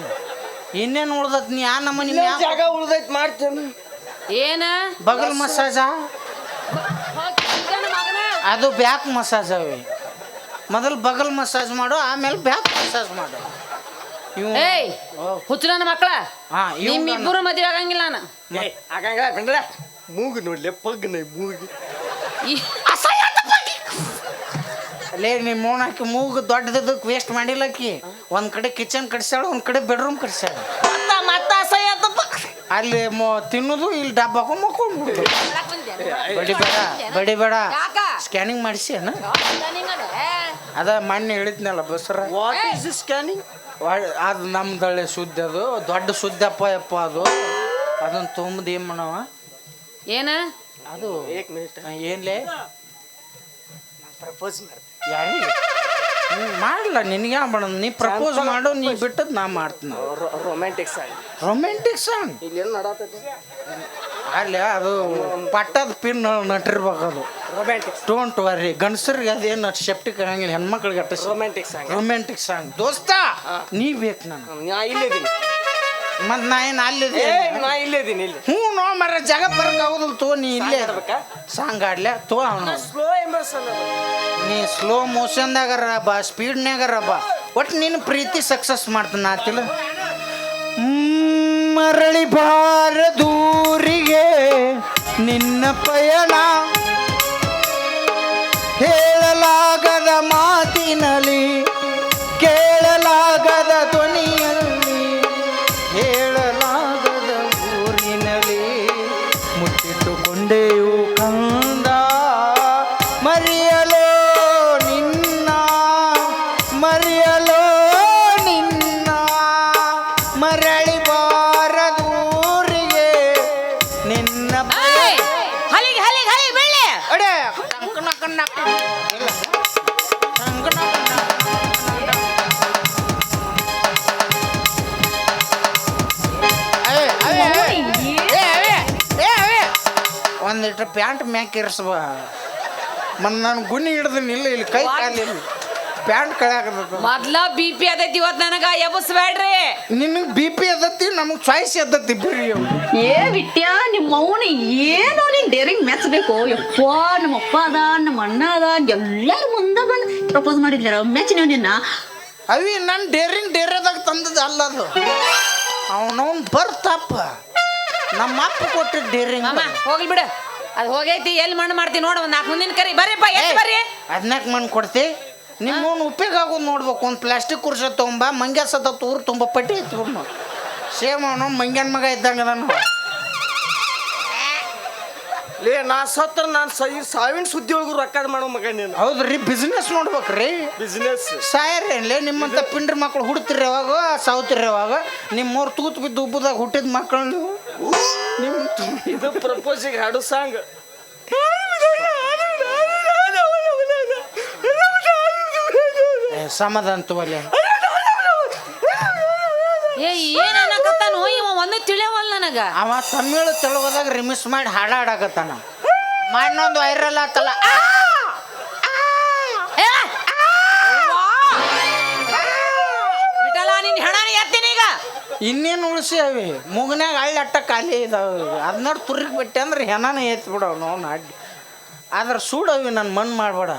ಇನ್ನೇನು ಉಳ್ದತ್ ನೀ ಆ ನಮ್ಮನಿ ಜಾಗ ಉಳ್ದೈತ್ ಮಾಡ್ತೇನೆ ಏನ ಬಗಲ್ ಮಸಾಜ ಅದು ಬ್ಯಾಕ್ ಮಸಾಜ್ ಅವೆ ಮೊದಲು ಬಗಲ್ ಮಸಾಜ್ ಮಾಡು ಆಮೇಲೆ ಬ್ಯಾಕ್ ಮಸಾಜ್ ಮಾಡು ಏಯ್ ಹುಚ್ಚು ನನ್ನ ಮಕ್ಕಳ ಹಾ ನಿಮ್ಮಿಬ್ಬರು ಮದುವೆ ಆಗಂಗಿಲ್ಲ ನಾನು ಆಗಂಗಿಲ್ಲ ಕಂಡ್ರ ಮೂಗು ನೋಡ್ಲೆ ಪಗ್ನ ಮೂಗಿ ಅಲ್ಲೇ ನಿಮ್ಮ ಮೋಣಾಕಿ ಮೂಗು ದೊಡ್ಡದಕ್ಕೆ ವೇಸ್ಟ್ ಮಾಡಿಲ್ಲಕ್ಕಿ ಒಂದ್ ಕಡೆ ಕಿಚನ್ ಕಟ್ಸ್ಯಾಳ ಒಂದ್ ಕಡೆ ಬೆಡ್ರೂಮ್ ಕಟ್ಸ್ಯಾಳ ಮತ್ತ ಅಸಹ್ಯ ಆತಪ್ಪ ಅಲ್ಲಿ ತಿನ್ನೋದು ಇಲ್ಲಿ ಡಬ್ಬಾಕು ಮಕ್ಕೊಂಡು ಬಡಿಬೇಡ ಸ್ಕ್ಯಾನಿಂಗ್ ಮಾಡಿಸಿ ಅಣ್ಣ ಅದ ಮೊನ್ನೆ ಹೇಳಿದ್ನಲ್ಲ ಬಸ್ರ ವಾಟ್ ಇಸ್ ಸ್ಕ್ಯಾನಿಂಗ್ ಅದು ನಮ್ದಳ್ಳೆ ಸುದ್ದಿ ಅದು ದೊಡ್ಡ ಸುದ್ದಪ್ಪ ಯಪ್ಪ ಅದು ಅದನ್ನ ತೊಂಬದು ಏನ್ ಮಾಡವ ಏನ ಅದು ಏಕ್ ಮಿನಿಟ್ ಏನ್ಲೇ ಪ್ರಪೋಸ್ ಮಾಡ್ತೀನಿ ಯಾರಿಗೆ ಮಾಡಲ್ಲ ನಿನಗೆ ಮಾಡೋದು ನೀ ಪ್ರಪೋಸ್ ಮಾಡು ನೀ ಬಿಟ್ಟದ್ ನಾ ಮಾಡ್ತೀನಿ ರೊಮ್ಯಾಂಟಿಕ್ ಸಾಂಗ್ ರೊಮ್ಯಾಂಟಿಕ್ ಸಾಂಗ್ ಇಲ್ಲಿ ಏನು ನಡತೈತಿ ಅಲ್ಲ ಅದು ಪಟ್ಟದ ಪಿನ್ ನಟಿರ್ಬೇಕು ಅದು ರೊಮ್ಯಾಂಟಿಕ್ ಡೋಂಟ್ ವರಿ ಗಂಡಸರಿಗೆ ಅದೇನು ಸೆಪ್ಟಿಕ್ ಆಗಂಗಿಲ್ಲ ಹೆಣ್ಮಕ್ಳಿಗೆ ಅಟ್ಟ ರೊಮ್ಯಾಂಟಿಕ್ ಸಾಂಗ್ ರೊಮ್ಯಾಂಟಿಕ್ ಸಾಂಗ್ ದೋಸ್ತ ನೀ ಬೇಕು ನಾನು ನಾ ಇಲ್ಲಿದ್ದೀನಿ ಮತ್ ನಾ ಏನು ಅಲ್ಲಿದೆ ನಾ ಇಲ್ಲಿದ್ದೀನಿ ಇಲ್ಲಿ ಹ್ಞೂ ನೋ ಮರ ಜಗ ಬರಕ್ ಆಗೋದಿಲ್ಲ ತೋ ನೀ ಇಲ್ಲೇ ಇರ್ಬೇಕಾ ಸಾಂಗ್ ಆಡ್ಲೆ ತೋ ಅವನು ಸ್ಲೋ ಎಮೋಷನ್ ನೀ ಸ್ಲೋ ಮೋಷನ್ದಾಗರ ಬಾ ಸ್ಪೀಡ್ನಾಗರ ಬಾ ಒಟ್ಟು ನೀನು ಪ್ರೀತಿ ಸಕ್ಸಸ್ ಮಾಡ್ತಾನ ಆತಿಲ್ಲ ಮರಳಿ ಬಾರ ದೂರಿಗೆ ನಿನ್ನ ಪಯಣ ಹೇಳಲಾಗದ ಮಾತಿನಲ್ಲಿ ಕೇಳಲಾಗದ ಧ್ವನಿಯಲ್ಲಿ ಹೇಳಲಾಗದ ಊರಿನಲ್ಲಿ ಮುಟ್ಟಿಟ್ಟುಕೊಂಡೆಯು ಕಂದ ಮರೆಯಲೋ ನಿನ್ನ ಮರೆಯಲೋ ನಿನ್ನ ಮರಳಿ ಬಾರದೂರಿಗೆ ನಿನ್ನ ಹಲಿಗೆ ಹಲಿಗೆ ಹಲಿಗೆ ಬೆಳ್ಳಿ ಅಡೆ ಕಂಕಣ ಕಣ್ಣ ಇಲ್ಲ ಕಂಕಣ ಒಂದಿಟ್ಟು ಪ್ಯಾಂಟ್ ಮ್ಯಾಕ್ ಇರಿಸ್ಬ ಮನ್ ನಾನು ಗುಣಿ ಹಿಡ್ದು ನಿಲ್ಲ ಇಲ್ಲಿ ಕೈ ಕಾಲಿ ಪ್ಯಾಂಟ್ ಕಳ್ಯಾಕದ ಮೊದ್ಲ BP ಅದೈತಿ ಇವತ್ತು ನನಗ ಎಬ್ಬಸ್ಬೇಡ್ರಿ ನಿನಗೆ BP ಎದ್ದತ್ತಿ ನಮಗೆ ಚಾಯ್ಸ್ ಎದ್ದತ್ತಿ ಬಿಡ್ರಿ ಏ ವಿಟ್ಯಾ ನಿಮ್ಮ ಅವನ ಏನೋ ನೀನ್ ಡೇರಿಂಗ್ ಮೆಚ್ಚಬೇಕು ಯಪ್ಪ ನಮ್ಮ ಅಪ್ಪ ಅದ ನಮ್ಮ ಅಣ್ಣ ಅದ ಎಲ್ಲಾರು ಮುಂದೆ ಬಂದು ಪ್ರಪೋಸ್ ಮಾಡಿದ್ಲಾರ ಮೆಚ್ಚ ನೀವು ನಿನ್ನ ಅವಿ ನಾನು ಡೇರದಾಗ ತಂದದ್ದು ಅಲ್ಲ ಅದು ಅವನವನ್ ಬರ್ತಪ್ಪ ನಮ್ಮ ಅಪ್ಪ ಕೊಟ್ಟಿದ್ದ ಡೇರಿಂಗ್ ಅಮ್ಮ ಹೋಗ್ಲಿ ಬಿಡು ಅದು ಹೋಗೈತಿ ಎಲ್ಲಿ ಮಣ್ಣು ಮಾಡ್ತಿ ನೋಡು ಒಂದು 4 ಮುಂದಿನ ಕರಿ ಬರ್ರಿಪ್ಪ ಎಷ್ಟು ಬರ್ರಿ ಅದನ್ನಾಕ ಮಣ್ಣು ಕೊಡ್ತಿ ನಿಮ್ಮವ್ನು ಉಪಯೋಗ ಆಗೋದು ನೋಡ್ಬೇಕು. ಒಂದು ಪ್ಲಾಸ್ಟಿಕ್ ಕುರ್ಸ ತೊಗೊಂಬ ಮಂಗ್ಯ ಸತ ಊರು ತುಂಬ ಪಟ್ಟಿ ಐತಿ ಬಿಡ್ನು. ಸೇಮ್ ಅವನು ಮಂಗ್ಯನ ಮಗ ಇದ್ದಂಗೆ ಅದಾನು. ಲೇ ನಾ ಸತ್ರ ನಾನು ಸಾವಿನ ಸುದ್ದಿ ಒಳಗೂ ರೊಕ್ಕ ಮಾಡೋ ಮಗ ನೀನು. ಹೌದ್ರಿ, ಬಿಸ್ನೆಸ್ ನೋಡ್ಬೇಕ್ರಿ. ಬಿಸ್ನೆಸ್ ಸಾಯರೇನ್ಲೇ ನಿಮ್ಮಂಥ ಪಿಂಡ್ರಿ ಮಕ್ಳು ಹುಡ್ತಿರಿ ಯಾವಾಗ ಸಾವ್ತಿರಿ ಯಾವಾಗ? ನಿಮ್ಮವ್ರು ತೂತು ಬಿದ್ದು ಉಬ್ಬದಾಗ ಹುಟ್ಟಿದ ಮಕ್ಕಳು ನೀವು. ಇದು ಪ್ರಪೋಸಿಗೆ ಹಾಡು ಸಾಂಗ್. ಸಮಾಧಾನ ತಗೋಲೆ. ಏ ಏನ್ ಅನ್ನಕತ್ತಾನು ಇವ ಒಂದು ತಿಳಿಯವಲ್ಲ ನನಗ. ಅವ ತಮಿಳು ತೆಲುಗುದಾಗ ರಿಮಿಕ್ಸ್ ಮಾಡಿ ಹಾಡ ಹಾಡಾಕತ್ತಾನ. ಮಣ್ಣೊಂದು ವೈರಲ್ ಆತಲ್ಲ. ಬಿಟ್ಟಲ್ಲ ನಿನ್ ಹೆಣಾನಿ ಎತ್ತೀನಿ ಈಗ. ಇನ್ನೇನು ಉಳಿಸಿ ಅವಿ ಮುಗನ್ಯಾಗ ಹಳ್ಳಿ ಅಟ್ಟ ಖಾಲಿ ಇದಾವೆ. ಅದನ್ನೋಡು ತುರ್ರಿಗೆ ಬಿಟ್ಟೆ ಅಂದ್ರೆ ಹೆಣಾನ ಎತ್ತಿ ಬಿಡವ್ ನಾವು ಅಡ್ಡಿ. ಆದ್ರೆ ಸೂಡವಿ ನನ್ನ ಮಣ್ಣು ಮಾಡಬೇಡ.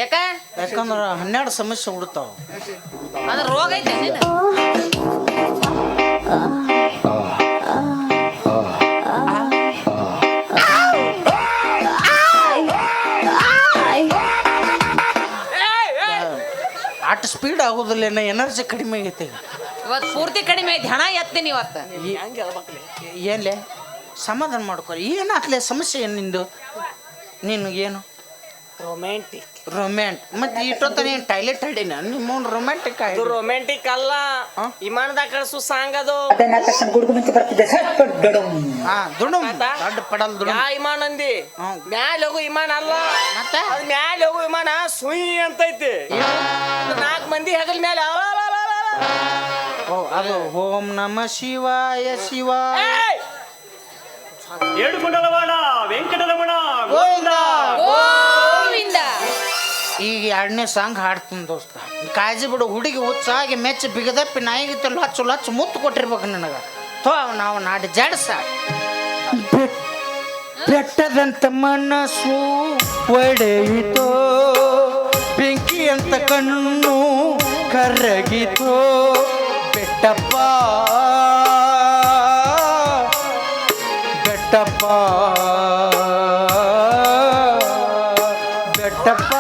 ಯಾಕ? ಯಾಕಂದ್ರೆ 12 ಸಮಸ್ಯೆ ಹುಡ್ತಾವ. ಅದ್ರ ರೋಗ ಐತೆ ನೀನು. ಅಷ್ಟು ಸ್ಪೀಡ್ ಆಗೋದಿಲ್ಲ, ಎನರ್ಜಿ ಕಡಿಮೆ ಆಗೈತೆ. ಇವತ್ತು ಪೂರ್ತಿ ಕಡಿಮೆ ಐತಿ, ಹಣ ಎತ್ತೀನಿ ಇವತ್ತು. ಏನ್ಲೆ ಸಮಾಧಾನ ಮಾಡ್ಕೊ. ಏನಾಗ್ಲೇ ಸಮಸ್ಯೆ ಏನು ನಿಂದು? ನಿನಗೇನು ರೊಮ್ಯಾಂಟಿಕ್ ಮತ್ತೆ ಇಟ್ಟೊತ್ತನ ಏನು ಟಾಯ್ಲೆಟ್ ಹಾಡಿನ ನಿಮ್ಮವ್ನು ರೊಮ್ಯಾಂಟಿಕ್ ಆಗಿ? ರೊಮ್ಯಾಂಟಿಕ್ ಅಲ್ಲ, ವಿಮಾನದಾಗ ಕಳ್ಸು ಸಾಂಗ್ ಅದು. ದುಡು ದೊಡ್ಡ ಪಡಲ್ ದುಡು. ಯಾ ವಿಮಾನ ಅಂದಿ? ಮ್ಯಾಲ ಹೋಗು ವಿಮಾನ ಅಲ್ಲ, ಮತ್ತೆ ಅದು ಮ್ಯಾಲ ಹೋಗು ವಿಮಾನ ಸುಯಿ ಅಂತೈತಿ. 4 ಮಂದಿ ಹೆಗಲ್ ಮೇಲೆ ಅದು ಓಂ ನಮ ಶಿವಾಯ ಶಿವಾಯ. ಏಡುಕೊಂಡಲವಾಡ ವೆಂಕಟರಮಣ ಗೋವಿಂದ. ಗೋವಿಂದ. ಈಗ 2ನೇ ಸಾಂಗ್ ಹಾಡ್ತೀನಿ ದೋಸ್ತ. ಕಾಳಜಿ ಬಿಡು. ಹುಡುಗಿ ಉತ್ಸಾಗಿ ಮೆಚ್ಚಿ ಬಿಗದಪ್ಪಿ ನಾಯಿಗಿತ್ತು ಲಚ್ಚು ಮುತ್ತು ಕೊಟ್ಟಿರ್ಬೇಕು ನನಗೆ. ನಾವು ನಾಡಿ ಜಡ್ಸ. ಬೆಟ್ಟದಂತ ಮನಸ್ಸು ಒಡೆಯಿತೋ, ಬೆಂಕಿ ಅಂತ ಕಣ್ಣು ಕರಗಿತೋ. ಬೆಟ್ಟಪ್ಪ ಬೆಟ್ಟಪ್ಪ ಬೆಟ್ಟಪ್ಪ.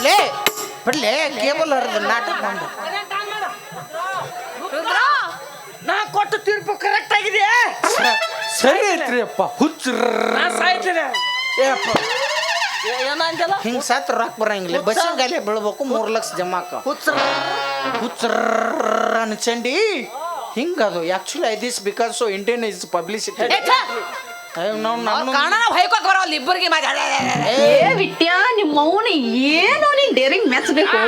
ಲೇ ಬಿಡ್ಲೆ ಕೇಬಲ್ ಹರಿದ ನಾಟಕ ಬಂದು. ನಾ ಕೊಟ್ಟು ತೀರ್ಪು ಕರೆಕ್ಟ್ ಆಗಿದೆ. ಸರಿ ಐತ್ರಿ ಅಪ್ಪ. ನಾ ಸಾಯ್ತೇನೆ. ಏನಂತಲ್ಲ ಹಿಂಗೆ ಸತ್ತು ರಾಕ್ ಬರಂಗಿಲ್ಲ. ಬಸ್ಸಿನ ಬೀಳ್ಬೇಕು. 3 ಲಕ್ಷ ಜಮಾಕ ಹುಚ್ಚರ ಅನ್ಚಂಡಿ ಹಿಂಗದು. Actually I this because so Indian is publicity. ಕಾರಣ ಹೊಯ್ಕೋಕ್ ಬರೋಲ್ಲ ಇಬ್ಬರಿಗೆ. ವಿಟ್ಯ ನಿಮ್ಮ ಮೌನ ಏನೋ ನೀನ್ ಡೇರಿಂಗ್ ಮೆಚ್ಚಬೇಕು.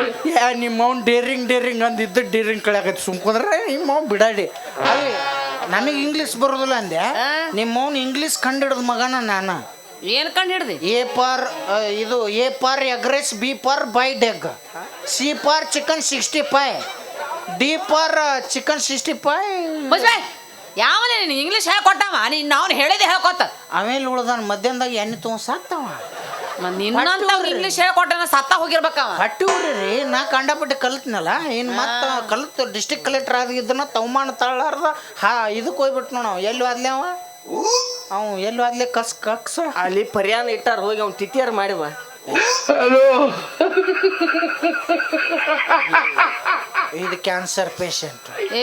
ನಿಮ್ಮವ್ನು ಡೇರಿಂಗ್ ಅಂದಿದ್ದು ಡೇರಿಂಗ್ ಕಳೆಯಾಗತ್ತೆ. ಸುಮ್ಕೊಂಡ್ರೆ ನಿಮ್ಮವ್ ಬಿಡಾಡಿ. ಅವಿ ನನಗೆ ಇಂಗ್ಲೀಷ್ ಬರೋದಿಲ್ಲ ಅಂದೆ. ನಿಮ್ಮವ್ನು ಇಂಗ್ಲೀಷ್ ಕಂಡಿಡ್ದ ಮಗನ ನಾನು. ಏನ್ ಕಂಡು ಹಿಡ್ದಿ? A for egg rice, B for boiled egg, C for chicken 65, D for chicken 65. ಯಾವನೇ ನೀನು ಇಂಗ್ಲೀಷ್ ಹೇಳ್ಕೊಟ್ಟವ? ನೀನು ನಾವು ಹೇಳಿದೆ ಹೇಳ್ಕೊತ. ಆಮೇಲೆ ಉಳ್ದಾನ ಮಧ್ಯಾಹ್ನದಾಗ ಎಣ್ಣೆ ತೊಗೊಂಡು ಸಾಕ್ತಾವ. ನಿನ್ನಂತವ್ರು ಇಂಗ್ಲೀಷ್ ಹೇಳ್ಕೊಟ್ಟನ ಸತ್ತ ಹೋಗಿರ್ಬೇಕವ. ಹಟ್ಟಿ ಊರಿ ನಾ ಕಂಡಪಟ್ಟು ಕಲ್ತ್ನಲ್ಲ. ಇನ್ನು ಮತ್ತೆ ಕಲ್ತು ಡಿಸ್ಟ್ರಿಕ್ಟ್ ಕಲೆಕ್ಟರ್ ಆಗಿದ್ದನ್ನ ತವಮಾನ ತಳ್ಳಾರ್ದ ಇದಕ್ಕೆ ಹೋಗ್ಬಿಟ್ಟು ನಾವು. ಎಲ್ಲಿ ಆದ್ಲೆ ಅವ ಎಲ್ಲಿ ಆದ್ಲೆ ಕಕ್ಸ ಅಲ್ಲಿ ಪರಿಯಾನ ಇಟ್ಟಾರ, ಹೋಗಿ ಅವ್ನು ತಿಥಿಯಾರ ಮಾಡಿವ. ಇದು ಕ್ಯಾನ್ಸರ್ ಪೇಷಂಟ್. ಏ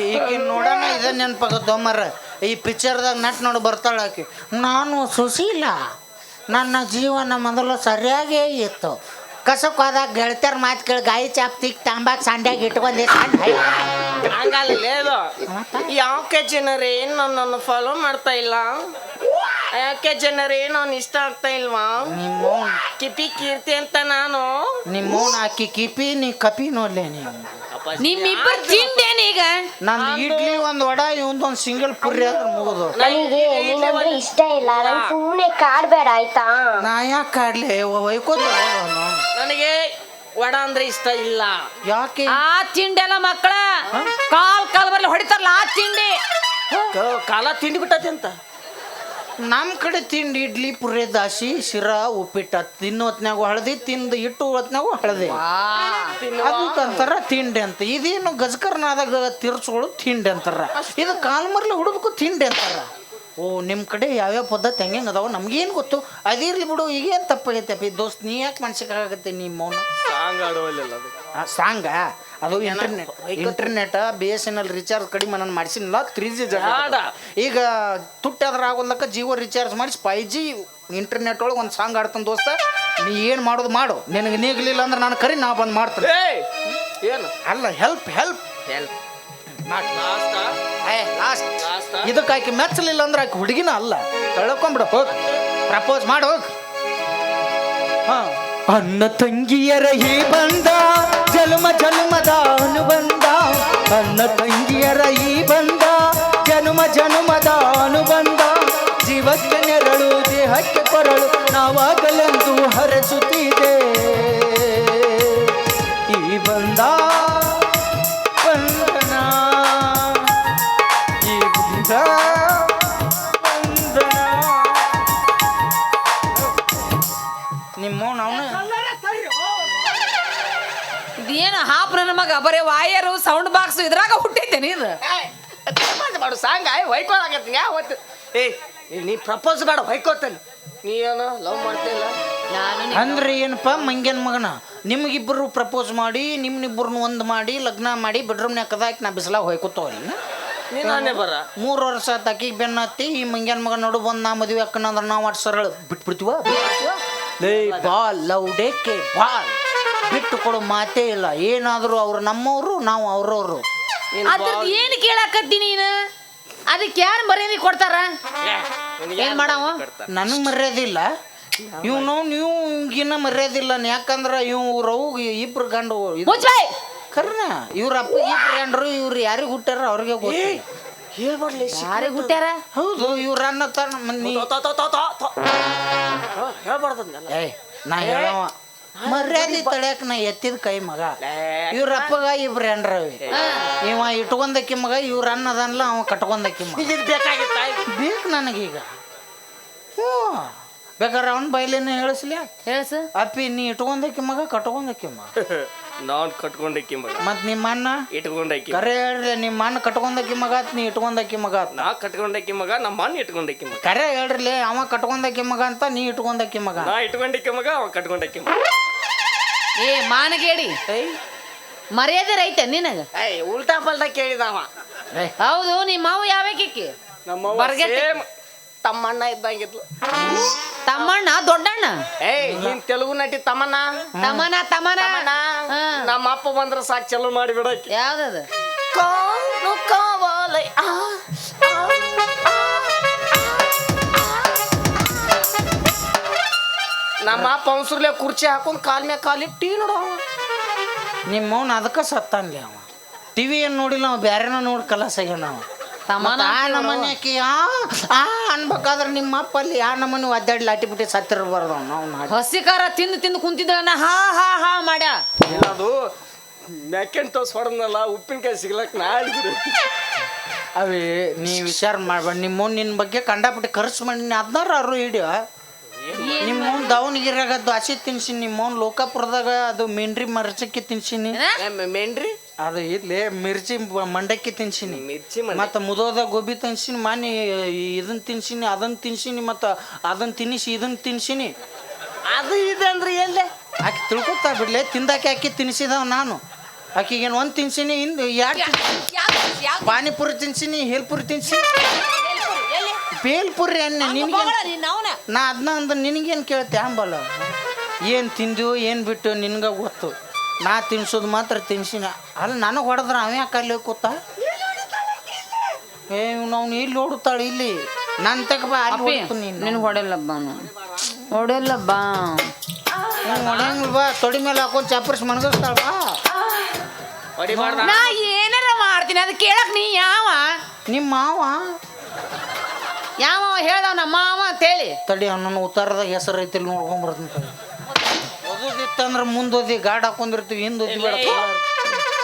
ಈಗ ನೋಡೋಣ ಇದ ನೆನಪಾಗತ್ತೋ ಮರ. ಈ ಪಿಕ್ಚರ್ದಾಗ ನೋಡಿ ಬರ್ತಾಳೆ ಆಕಿ. ನಾನು ಸುಶೀಲ, ನನ್ನ ಜೀವನ ಮೊದಲು ಸರಿಯಾಗೇ ಇತ್ತು. ಕಸಕ್ಕೆ ಹೋದಾಗ ಗೆಳತಿಯರ ಮಾತು ಕೇಳಿ ಗಾಯಿ ಚಾಪ್ತಿಗೆ ತಾಂಬಾಕ್ ಸಂಡ್ಯಾಗ ಇಟ್ಕೊಂಡೆ. ಹಂಗಲ್ಲ ಯಾಕೆ ಜನರೇ ನನ್ನನ್ನು ಫಾಲೋ ಮಾಡ್ತಾ ಇಲ್ಲ? ಯಾಕೆ ಜನರೇ ನಾನು ಇಷ್ಟ ಆಗ್ತಾ ಇಲ್ವಾ? ನಿಮ್ಮೋನ್ ಕಿಪಿ ಕೀರ್ತಿ ಅಂತ ನಾನು. ನಿಮ್ಮೋನ್ ಆಕಿ ಕಿಪಿ ನೀ ಕಪಿ ನೋಡ್ಲೆ ನೀವು. ನಿಮ್ಮಿಬ್ಬರು ತಿಂಡೇನ ಈಗ? ನಂದು ಇಡ್ಲಿ ಒಂದು ವಡ ಇವಂದೊಂದು ಸಿಂಗಲ್ ಪುರಿ ಆದ್ರೆ ಮುಗಿದು. ನನಗೆ ನೀನಂದ್ರೆ ಇಷ್ಟ ಇಲ್ಲ. ನಾನು ಸುಮ್ಮನೆ ಕಾಡ್ಬೇಡ ಆಯ್ತಾ? ನಾ ಯಾಕೆ ಕಾಡ್ಲಿ ಒಯ್ಕೋದ? ನನಗೆ ವಡ ಅಂದ್ರೆ ಇಷ್ಟ ಇಲ್ಲ. ಯಾಕೆ? ಆ ತಿಂಡಿ ಎಲ್ಲ ಮಕ್ಕಳ ಕಾಲ್ ಬರ್ಲಿ ಹೊಡಿತಾರಲ್ಲ ಆ ತಿಂಡಿ. ಕಾಲ ತಿಂಡಿ ಬಿಟ್ಟತಿ ಅಂತ. ನಮ್ಮ ಕಡೆ ತಿಂಡಿ ಇಡ್ಲಿ ಪುರಿ ದಾಸಿ ಶಿರಾ ಉಪ್ಪಿಟ್ಟ. ತಿನ್ನೋ ಹೊತ್ನಾಗು ಹಳದಿ, ತಿಂದು ಇಟ್ಟು ಹೊತ್ನಾಗು ಹಳದಿ. ಅದಕ್ಕಂತಾರ ತಿಂಡಿ ಅಂತ. ಇದೇನು ಗಜಕರ್ನಾದಾಗ ತಿರ್ಸ್ಗಳು ತಿಂಡಿ ಅಂತಾರ. ಇದು ಕಾಲ್ಮರ್ಲಿ ಹುಡುಗಕ್ಕೂ ತಿಂಡಿ ಅಂತಾರ. ಓ ನಿಮ್ಮ ಕಡೆ ಯಾವ್ಯಾವ ಪದ್ಧತಿ ಹೆಂಗೆ ಅದಾವ ನಮ್ಗೇನು ಗೊತ್ತು ಅದಿರ್ಲಿ ಬಿಡು ಈಗೇನು ತಪ್ಪಾಗೈತೆ ದೋಸ್ತ್ ನೀ ಯಾಕೆ ಮನ್ಸಿಗೆ ಆಗತ್ತೆ ನಿಮ್ಮ ಮೌನ ಸಾಂಗ್ ಆಡುವಲ್ಲ ಅದು ಸಾಂಗ ಅದು internet B S N L recharge ಕಡಿಮೆ ನಾನು ಮಾಡಿಸಿನಿಲ್ಲ 3G ಈಗ ತುಟ್ಟಾದ್ರೆ ಆಗೋಲ್ಲಕ್ಕ ಜಿಯೋ ರಿಚಾರ್ಜ್ ಮಾಡಿಸಿ 5G ಇಂಟರ್ನೆಟ್ ಒಳಗೆ ಒಂದು ಸಾಂಗ್ ಆಡ್ತಾನೆ ದೋಸ್ತ ನೀ ಏನು ಮಾಡೋದು ಮಾಡು ನಿನಗೆ ನೀಗಲಿಲ್ಲ ಅಂದ್ರೆ ನಾನು ಕರಿ ನಾ ಬಂದು ಮಾಡ್ತೇನೆ ಏನು ಅಲ್ಲ ಹೆಲ್ಪ್ ಲಾಸ್ಟ್ ಇದಕ್ಕೆ ಆಕೆ ಮೆಚ್ಚಲಿಲ್ಲ ಅಂದ್ರೆ ಆಕೆ ಹುಡುಗಿನ ಅಲ್ಲ ತಳ್ಕೊಂಬಿಡು ಹೋಗಿ ಪ್ರಪೋಸ್ ಮಾಡು ಹೋಗಿ ಹಾಂ ಅನ್ನ ತಂಗಿಯರ ಈ ಬಂದ ಜನ್ಮ ಜನ್ಮದ ಅನುಬಂಧ ಅನ್ನ ತಂಗಿಯರ ಈ ಬಂದ ಜನ್ಮದ ಅನುಬಂಧ ಜೀವಕ್ಕೆ ನೆರಳು ದೇಹಕ್ಕೆ ಕೊರಳು ನಾವಾಗಲೆಂದು ಹರಸುತ್ತಿದೆ ಈ ಬಂದ ಬಂಧನ ಈ ಬಂದ ಬಂಧನ ನಿಮ್ಮ ಅವನು ಇದೇನು ಹಾಪ್ ನನ್ನ ಮಗ ಬರೀ ವಾಯರು ಸೌಂಡ್ ಬಾಕ್ಸ್ ಇದ್ರಾಗ ಹುಟ್ಟೈತೇನೆ ಇದು ಮಾಡು ಸಾಂಗ್ ಹೊಯ್ಕೋಲ್ ಆಗತ್ತೀನಿ ಯಾವತ್ತು ನೀ ಪ್ರಪೋಸ್ ಬೇಡ ಹೊಯ್ಕೋತಾನೆ ನೀ ಏನೋ ಲವ್ ಮಾಡ್ತಿಲ್ಲ ನಾನು ಅಂದ್ರೆ ಏನಪ್ಪ ಮಂಗ್ಯನ ಮಗನ ನಿಮಗಿಬ್ಬರು ಪ್ರಪೋಸ್ ಮಾಡಿ ನಿಮ್ಮಿಬ್ಬರನ್ನ ಒಂದು ಮಾಡಿ ಲಗ್ನ ಮಾಡಿ ಬೆಡ್ರೂಮ್ನ್ಯಾಗ ಕದಾಕಿ ನಾ ಬಿಸಿಲಾಗ ಹೊಯ್ಕೋತವಲ್ಲ ನೀನೇ ಬರ 3 ವರ್ಷ ತಕಿಗೆ ಬೆನ್ನ ಹತ್ತಿ ಈ ಮಂಗ್ಯನ ಮಗ ನೋಡು ಬಂದು ನಾ ಮದುವೆ ಅಕ್ಕನಂದ್ರೆ ನಾವು ಅಷ್ಟು ಸರಳ ಬಿಟ್ಬಿಡ್ತೀವ ಲೇ ಬಾಲ್ ಲವ್ ಡೇಕೆ ಬಾಲ್ ಬಿಟ್ಟು ಕೊಡೋ ಮಾತೇ ಇಲ್ಲ ಏನಾದರೂ ಅವ್ರು ನಮ್ಮವರು ನಾವು ಅವ್ರವ್ರು ಅದ್ರದ್ದು ಏನು ಕೇಳಾಕತ್ತಿ ನೀನು ಅದಕ್ಕೆ ಯಾರು ಮರ್ಯಾದೆ ಕೊಡ್ತಾರ ಏನ್ ಮಾಡವ ನನಗೆ ಮರ್ಯಾದೆ ಇಲ್ಲ ಇವ್ನು ನೀವು ಈಗಿನ ಮರ್ಯಾದೆ ಇಲ್ಲ ಯಾಕಂದ್ರೆ ಇವ್ರು ಇಬ್ರು ಗಂಡು ಮುಚ್ಚಾಯ್ ಕರ್ನ ಇವ್ರ ಅಪ್ಪ ಇಬ್ರು ಗಂಡ್ರು ಇವ್ರು ಯಾರಿಗೆ ಹುಟ್ಟಾರ ಅವ್ರಿಗೆ ಗೊತ್ತು ಹೇಳ್ಬಾರ್ಲಿ ಯಾರಿಗೆ ಹುಟ್ಟ್ಯಾರ ಹೌದು ಇವ್ರ ಅನ್ನ ಹೇಳ್ಬಾರ್ದಲ್ಲ ಏಯ್ ನಾ ಹೇಳವ ಮರ್ಯಾದೆ ತಡ್ಯಾಕ ನಾ ಎತ್ತಿದ ಕೈ ಮಗ ಇವ್ರ ಅಪ್ಪಗ ಇಬ್ರು ಹೆಂಡ್ರವಿ ಇವ ಇಟ್ಕೊಂಡಕ್ಕಿ ಮಗ ಇವ್ರ ಅನ್ನ ಅದನ್ಲ ಅವ ಕಟ್ಕೊಂಡಕ್ಕಿ ಮಗ ಬೇಕಾಗಿತ್ತ ಬೇಕು ನನಗೀಗ ಹ್ಞೂ ಬೇಕಾದ್ರೆ ಅವನ ಬೈಲೇನೆ ಹೇಳಿಸ್ಲಿ ಹೇಳ್ಸು ಅಪ್ಪಿ ನೀ ಇಟ್ಕೊಂಡಕ್ಕಿ ಮಗ ಕಟ್ಕೊಂಡಕ್ಕಿ ಮಗ ನಾನ್ ಕಟ್ಕೊಂಡಕ್ಕಿ ಮಗ ಮತ್ ನಿಮ್ಮ ಅಣ್ಣ ಇಟ್ಕೊಂಡಕ್ಕಿ ಕರೆ ಹೇಳ್ರಿ ನಿಮ್ಮ ಅಣ್ಣ ಕಟ್ಕೊಂಡಕ್ಕಿ ಮಗ ಆತ್ ನೀ ಇಟ್ಕೊಂಡಕ್ಕಿ ಮಗ ಆತ್ ನಾ ಕಟ್ಕೊಂಡಕ್ಕಿ ಮಗ ನಮ್ಮ ಅಣ್ಣ ಇಟ್ಕೊಂಡಕ್ಕಿ ಮಗ ಕರೆ ಹೇಳ್ರಿ ಅವ ಕಟ್ಕೊಂಡಕ್ಕಿ ಮಗ ಅಂತ ನೀ ಇಟ್ಕೊಂಡಕ್ಕಿ ಮಗ ನಾ ಇಟ್ಕೊಂಡಕ್ಕಿ ಮಗ ಅವ ಕಟ್ಕೊಂಡಕ್ಕಿ ಮಗ ಏ ಮಾನಗೇಡಿ ಮರ್ಯಾದೆ ರೈತೆ ನಿನಗ ಉಲ್ಟಾ ಪಲ್ಟಾ ಕೇಳಿದವ ಹೌದು ನಿಮ್ಮ ಮಾವು ಯಾವಕ್ಕೆ ನಮ್ಮ ಬರ್ಗೆಟ್ಟಿ. ಸೇಮ್ ತಮ್ಮಣ್ಣ ಇದ್ದಂಗಿದ್ಲು ತಮ್ಮಣ್ಣ ದೊಡ್ಡಣ್ಣ ನೀನ್ ತೆಲುಗು ನಟಿ ತಮ್ಮಣ್ಣ ತಮ್ಮನ ತಮ್ಮನ ತಮ್ಮಣ್ಣ ಹಾ. ನಮ್ಮ ಅಪ್ಪ ಬಂದ್ರ ಸಾಕು ಚಲೋ ಮಾಡಿ ಬಿಡಕ್ಕೆ ಯಾವ್ದದು ಕಾಲು ಕಾವಾಲೆ ನಮ್ಮ ಅಪ್ಪ ಅವಸರ್ಲೆ ಕುರ್ಚಿ ಹಾಕೊಂಡ್ ಕಾಲ್ ಮ್ಯಾಗ ಕಾಲಿಟ್ಟು ಟೀ ನೋಡವ ನಿಮ್ಮ ಅವ್ನ ಅದಕ್ಕೆ ಸತ್ತಾನ್ಲಿ ಅವ ಟಿವಿ ಏನು ನೋಡಿಲ್ಲ ಅವ ಬ್ಯಾರೆನ ನೋಡಿ ಕಲಸಾಗ್ಯಾನ ಅವ ತಮ್ಮನ ಆ ನಮ್ಮನೆ ಆಕಿ ಆ ಅನ್ಬೇಕಾದ್ರೆ ನಿಮ್ಮ ಅಪ್ಪ ಅಲ್ಲಿ ಆ ನಮ್ಮನೆ ಒದ್ದಾಡಿ ಲಾಟಿ ಬಿಟ್ಟು ಸತ್ತಿರಬಾರ್ದು ಅವ್ನು ಹಸಿ ಖಾರ ತಿಂದು ತಿಂದು ಕುಂತಿದ್ದಣ್ಣ ಹಾ ಹಾ ಹಾ ಮಾಡ್ಯ ಅದು ಮ್ಯಾಕೆಂಟೋಸ್ ಹೊಡೆದ್ನಲ್ಲ ಉಪ್ಪಿನಕಾಯಿ ಸಿಗ್ಲಕ್ ನಾ ಹೇಳಿದ್ರು ಅವೇ ನೀ ವಿಚಾರ ಮಾಡ್ಬೇಡ ನಿಮ್ಮ ನಿನ್ನ ಬಗ್ಗೆ ಕಂಡಾಪಟ್ಟಿ ಖರ್ಚು ಮಾಡಿ 16 ಹಿಡಿಯೋ ನಿಮ್ಮ ದಾವಣಗೆರೆಯಾಗ ದ್ವಾಸೆ ತಿನ್ಸಿನಿ ನಿಮ್ಮ ಲೋಕಾಪುರದಾಗ ಅದು ಮೆಂಡ್ರಿ ಮರಚಕ್ಕಿ ತಿನ್ಸಿನಿ ಮೇನ್ರಿ ಅದು ಇರ್ಲಿ ಮಿರ್ಚಿ ಮಂಡಕ್ಕಿ ತಿನ್ಸಿನಿ ಮಿರ್ಚಿ ಮತ್ತು ಮುದೋದ ಗೋಬಿ ತಿನ್ಸಿನಿ ಮಾನಿ ಇದನ್ನ ತಿನ್ಸಿನಿ ಅದನ್ನ ತಿನ್ಸಿನಿ ಮತ್ತು ಅದನ್ನ ತಿನ್ನಿಸಿ ಇದನ್ನ ತಿನ್ಸಿನಿ ಅದು ಇದೆ ಅಂದ್ರೆ ಎಲ್ಲೇ ಆಕೆ ತಿಳ್ಕೊತಾ ಬಿಡ್ಲೆ ತಿಂದಾಕೆ ಆಕಿ ತಿನ್ಸಿದವ ನಾನು ಆಕಿಗೇನು ಒಂದು ತಿನ್ಸಿನಿ ಇಂದು ಎರಡು ಪಾನಿಪುರಿ ತಿನ್ಸಿನಿ ಹೇಲ್ಪುರಿ ತಿನ್ಸಿನಿ ಬೇಲ್ಪುರಿ ಅನ್ನ ನಿನಗೆ ನಾ ಅದನ್ನ ಅಂದ್ರೆ ನಿನಗೇನು ಕೇಳ್ತೆ ಅಂಬಲ್ಲ ಏನು ತಿಂದು ಏನು ಬಿಟ್ಟು ನಿನ್ಗೆ ಗೊತ್ತು ನಾ ತಿನ್ಸೋದು ಮಾತ್ರ ತಿನ್ಸಿನ ಅಲ್ಲಿ ನನಗೆ ಹೊಡೆದ್ರೆ ಅವೇ ಯಾಕಲ್ಲಿ ಕೂತ ಏ ನಾವು ಇಲ್ಲಿ ಹೊಡುತ್ತಾಳೆ ಇಲ್ಲಿ ನನ್ನ ತಕ ಬಾ ಅಲ್ಲಿ ಹೊಡ್ತು ನಿನ್ ಹೊಡೆಯಲ್ಲಬ್ಬ ಹೊಡೆಯಲ್ಲಬ್ಬ ಹೊಡೆಯಂಗಿಲ್ಲ ಬಾ ತೊಡಿ ಮೇಲೆ ಹಾಕೊಂಡು ಚಾಪರ್ಸ್ ಮಣಗಿಸ್ತಾಳ ಬಾ ಹೊಡಿಬಾರ್ದ ನಾ ಏನಾರ ಮಾಡ್ತೀನಿ ಅದು ಕೇಳಕ್ ನೀ ಯಾವ ನಿಮ್ಮ ಮಾವ ಯಾವ ಹೇಳ್ದವ ನಮ್ಮ ಮಾವ ಅಂತೇಳಿ ತಡಿ ನನ್ನ ಉತ್ತಾರದಾಗ ಹೆಸರು ಐತಿ ನೋಡ್ಕೊಂಬರ್ತೀನಿ ಓದೋದಿತ್ತಂದ್ರೆ ಮುಂದೋದಿ ಗಾಡ್ ಹಾಕೊಂಡಿರ್ತೀವಿ ಹಿಂದೋದಿ ಬೇಡ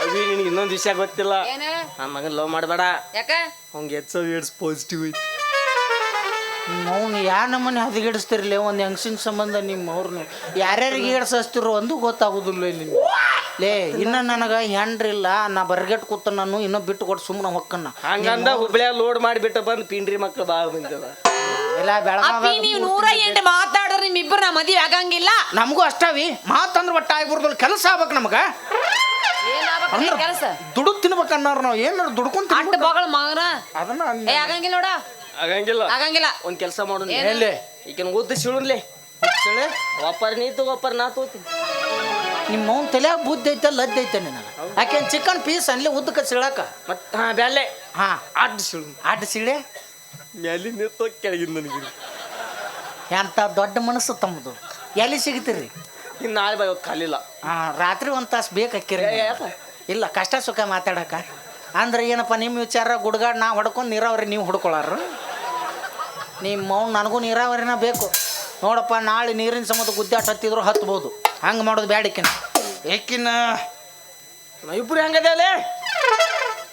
ಅವಿ ನಿನಗೆ ಇನ್ನೊಂದು ವಿಷಯ ಗೊತ್ತಿಲ್ಲ ಏನ ಆ ಮಗನ್ ಲವ್ ಮಾಡಬೇಡ ಯಾಕ ಅವ್ನಿಗೆ HIV ಪಾಸಿಟಿವ್ ಐತಿ ಅವ್ನು ಯಾ ನಮ್ಮನೆ ಹದಗೆಡಿಸ್ತಿರ್ಲಿ ಒಂದು ಹೆಂಗಸಿನ ಸಂಬಂಧ ನಿಮ್ಮ ಅವ್ರನ್ನ ಯಾರ್ಯಾರಿಗೆ ಏಡ್ಸಿಸ್ತಿರೋ ಒಂದು ಗೊತ್ತಾಗೋದಿಲ್ಲ ನಿಮ್ಗೆ ಲೇ ಇನ್ನ ನನಗ ಹೆಂಡ್ರಿಲ್ಲ ನಾ ಬರ್ಗೆಟ್ ಕೂತ ನಾನು ಇನ್ನೂ ಬಿಟ್ಟು ಕೊಟ್ಟು ಸುಮ್ಮನೆ ಹೊಕ್ಕನ್ನ ಹಂಗಂದ ಹುಬ್ಳ್ಯಾಗ ಲೋಡ್ ಮಾಡಿಬಿಟ್ಟು ಬಂದು ಪಿಂಡ್ರಿ ಮಕ್ಳು ಭಾಳ ಬಂದವ. ಇಲ್ಲ ಅಪ್ಪಿ ಬೆಳಗಾವಿ ನೀವು 108 ಮಾತಾಡೋರು ನಿಮ್ಮಿಬ್ಬರು ನಾ ಮದುವೆ ಆಗಂಗಿಲ್ಲ. ನಮಗೂ ಅಷ್ಟಾವಿ ಮಾತಂದ್ರೆ ಒಟ್ಟ ಆಗ್ಬಿಡ್ದಲ್ಲ ಕೆಲಸ ಆಗ್ಬೇಕು ನಮಗ ಏನಾಗ್ಬೇಕು ಕೆಲಸ ದುಡುಕ್ ತಿನ್ಬೇಕನ್ನಾರ ನಾವು ಏನಾರು ದುಡ್ಕೊಂತ ಅಟ್ಟ ಬಗಳ ಮಗನ ಅದನ್ನ ಏ ಆಗಂಗಿಲ್ಲ ನೋಡ ಆಗಂಗಿಲ್ಲ. ಆಗಂಗಿಲ್ಲ. ಒಂದ್ ಕೆಲಸ ಮಾಡೋಣ, ಎಲ್ಲಿ ಈಗಿನ ಉದ್ದ ಸಿಳುನ್ಲೆ ಒಪ್ಪರ್ ನೀ ಒಪ್ಪರ್ ನಾ ತಗೋತೀನಿ. ನಿಮ್ಮ ಅವ್ನ ತಲೆಯಾಗ ಬುದ್ಧಿ ಐತೆ ಲದ್ದ ಐತೆ ನನಗೆ ಆಕೆ ಚಿಕನ್ ಪೀಸ್ ಅನ್ಲಿ ಉದ್ದಕ್ಕೆ ಸಿಳಕ ಮತ್ತೆ ಹಾ ಬ್ಯಾಲೆ ಹಾ ಅಡ್ಡ ಸಿಳು ಅಡ್ಡ ಸಿಳೆ ಮ್ಯಾಲಿನ ನಿಂತು ಕೆಳಗಿಂದ ನನಗೆ ಎಂತ ದೊಡ್ಡ ಮನಸ್ಸು ತಮ್ಮದು ಎಲ್ಲಿ ಸಿಗ್ತೀರಿ ಇನ್ನು ನಾಳೆ ಬೈ ಖಾಲಿಲ್ಲ. ಹಾ ರಾತ್ರಿ ಒಂದು ತಾಸು ಬೇಕಾಕಿರಿ ಇಲ್ಲ ಕಷ್ಟ ಸುಖ ಮಾತಾಡಕ ಅಂದ್ರೆ ಏನಪ್ಪ ನಿಮ್ಮ ವಿಚಾರ ಗುಡ್ಗಾಡ್ ನಾ ಹೊಡ್ಕೊಂಡು ನೀರಾವರಿ ನೀವು ಹೊಡ್ಕೊಳ್ಳಾರ ನಿಮ್ಮ ಅವ್ನು ನನಗೂ ನೀರಾವರಿನ ಬೇಕು ನೋಡಪ್ಪ ನಾಳೆ ನೀರಿನ ಸಮುದ್ರ ಗುದ್ದಾಟ ಹತ್ತಿದ್ರು ಹತ್ಬೋದು ಹಂಗೆ ಮಾಡೋದು ಬ್ಯಾಡಿಕಿನ ಏಕಿನ ಇಬ್ರು ಹೆಂಗದೇಲೆ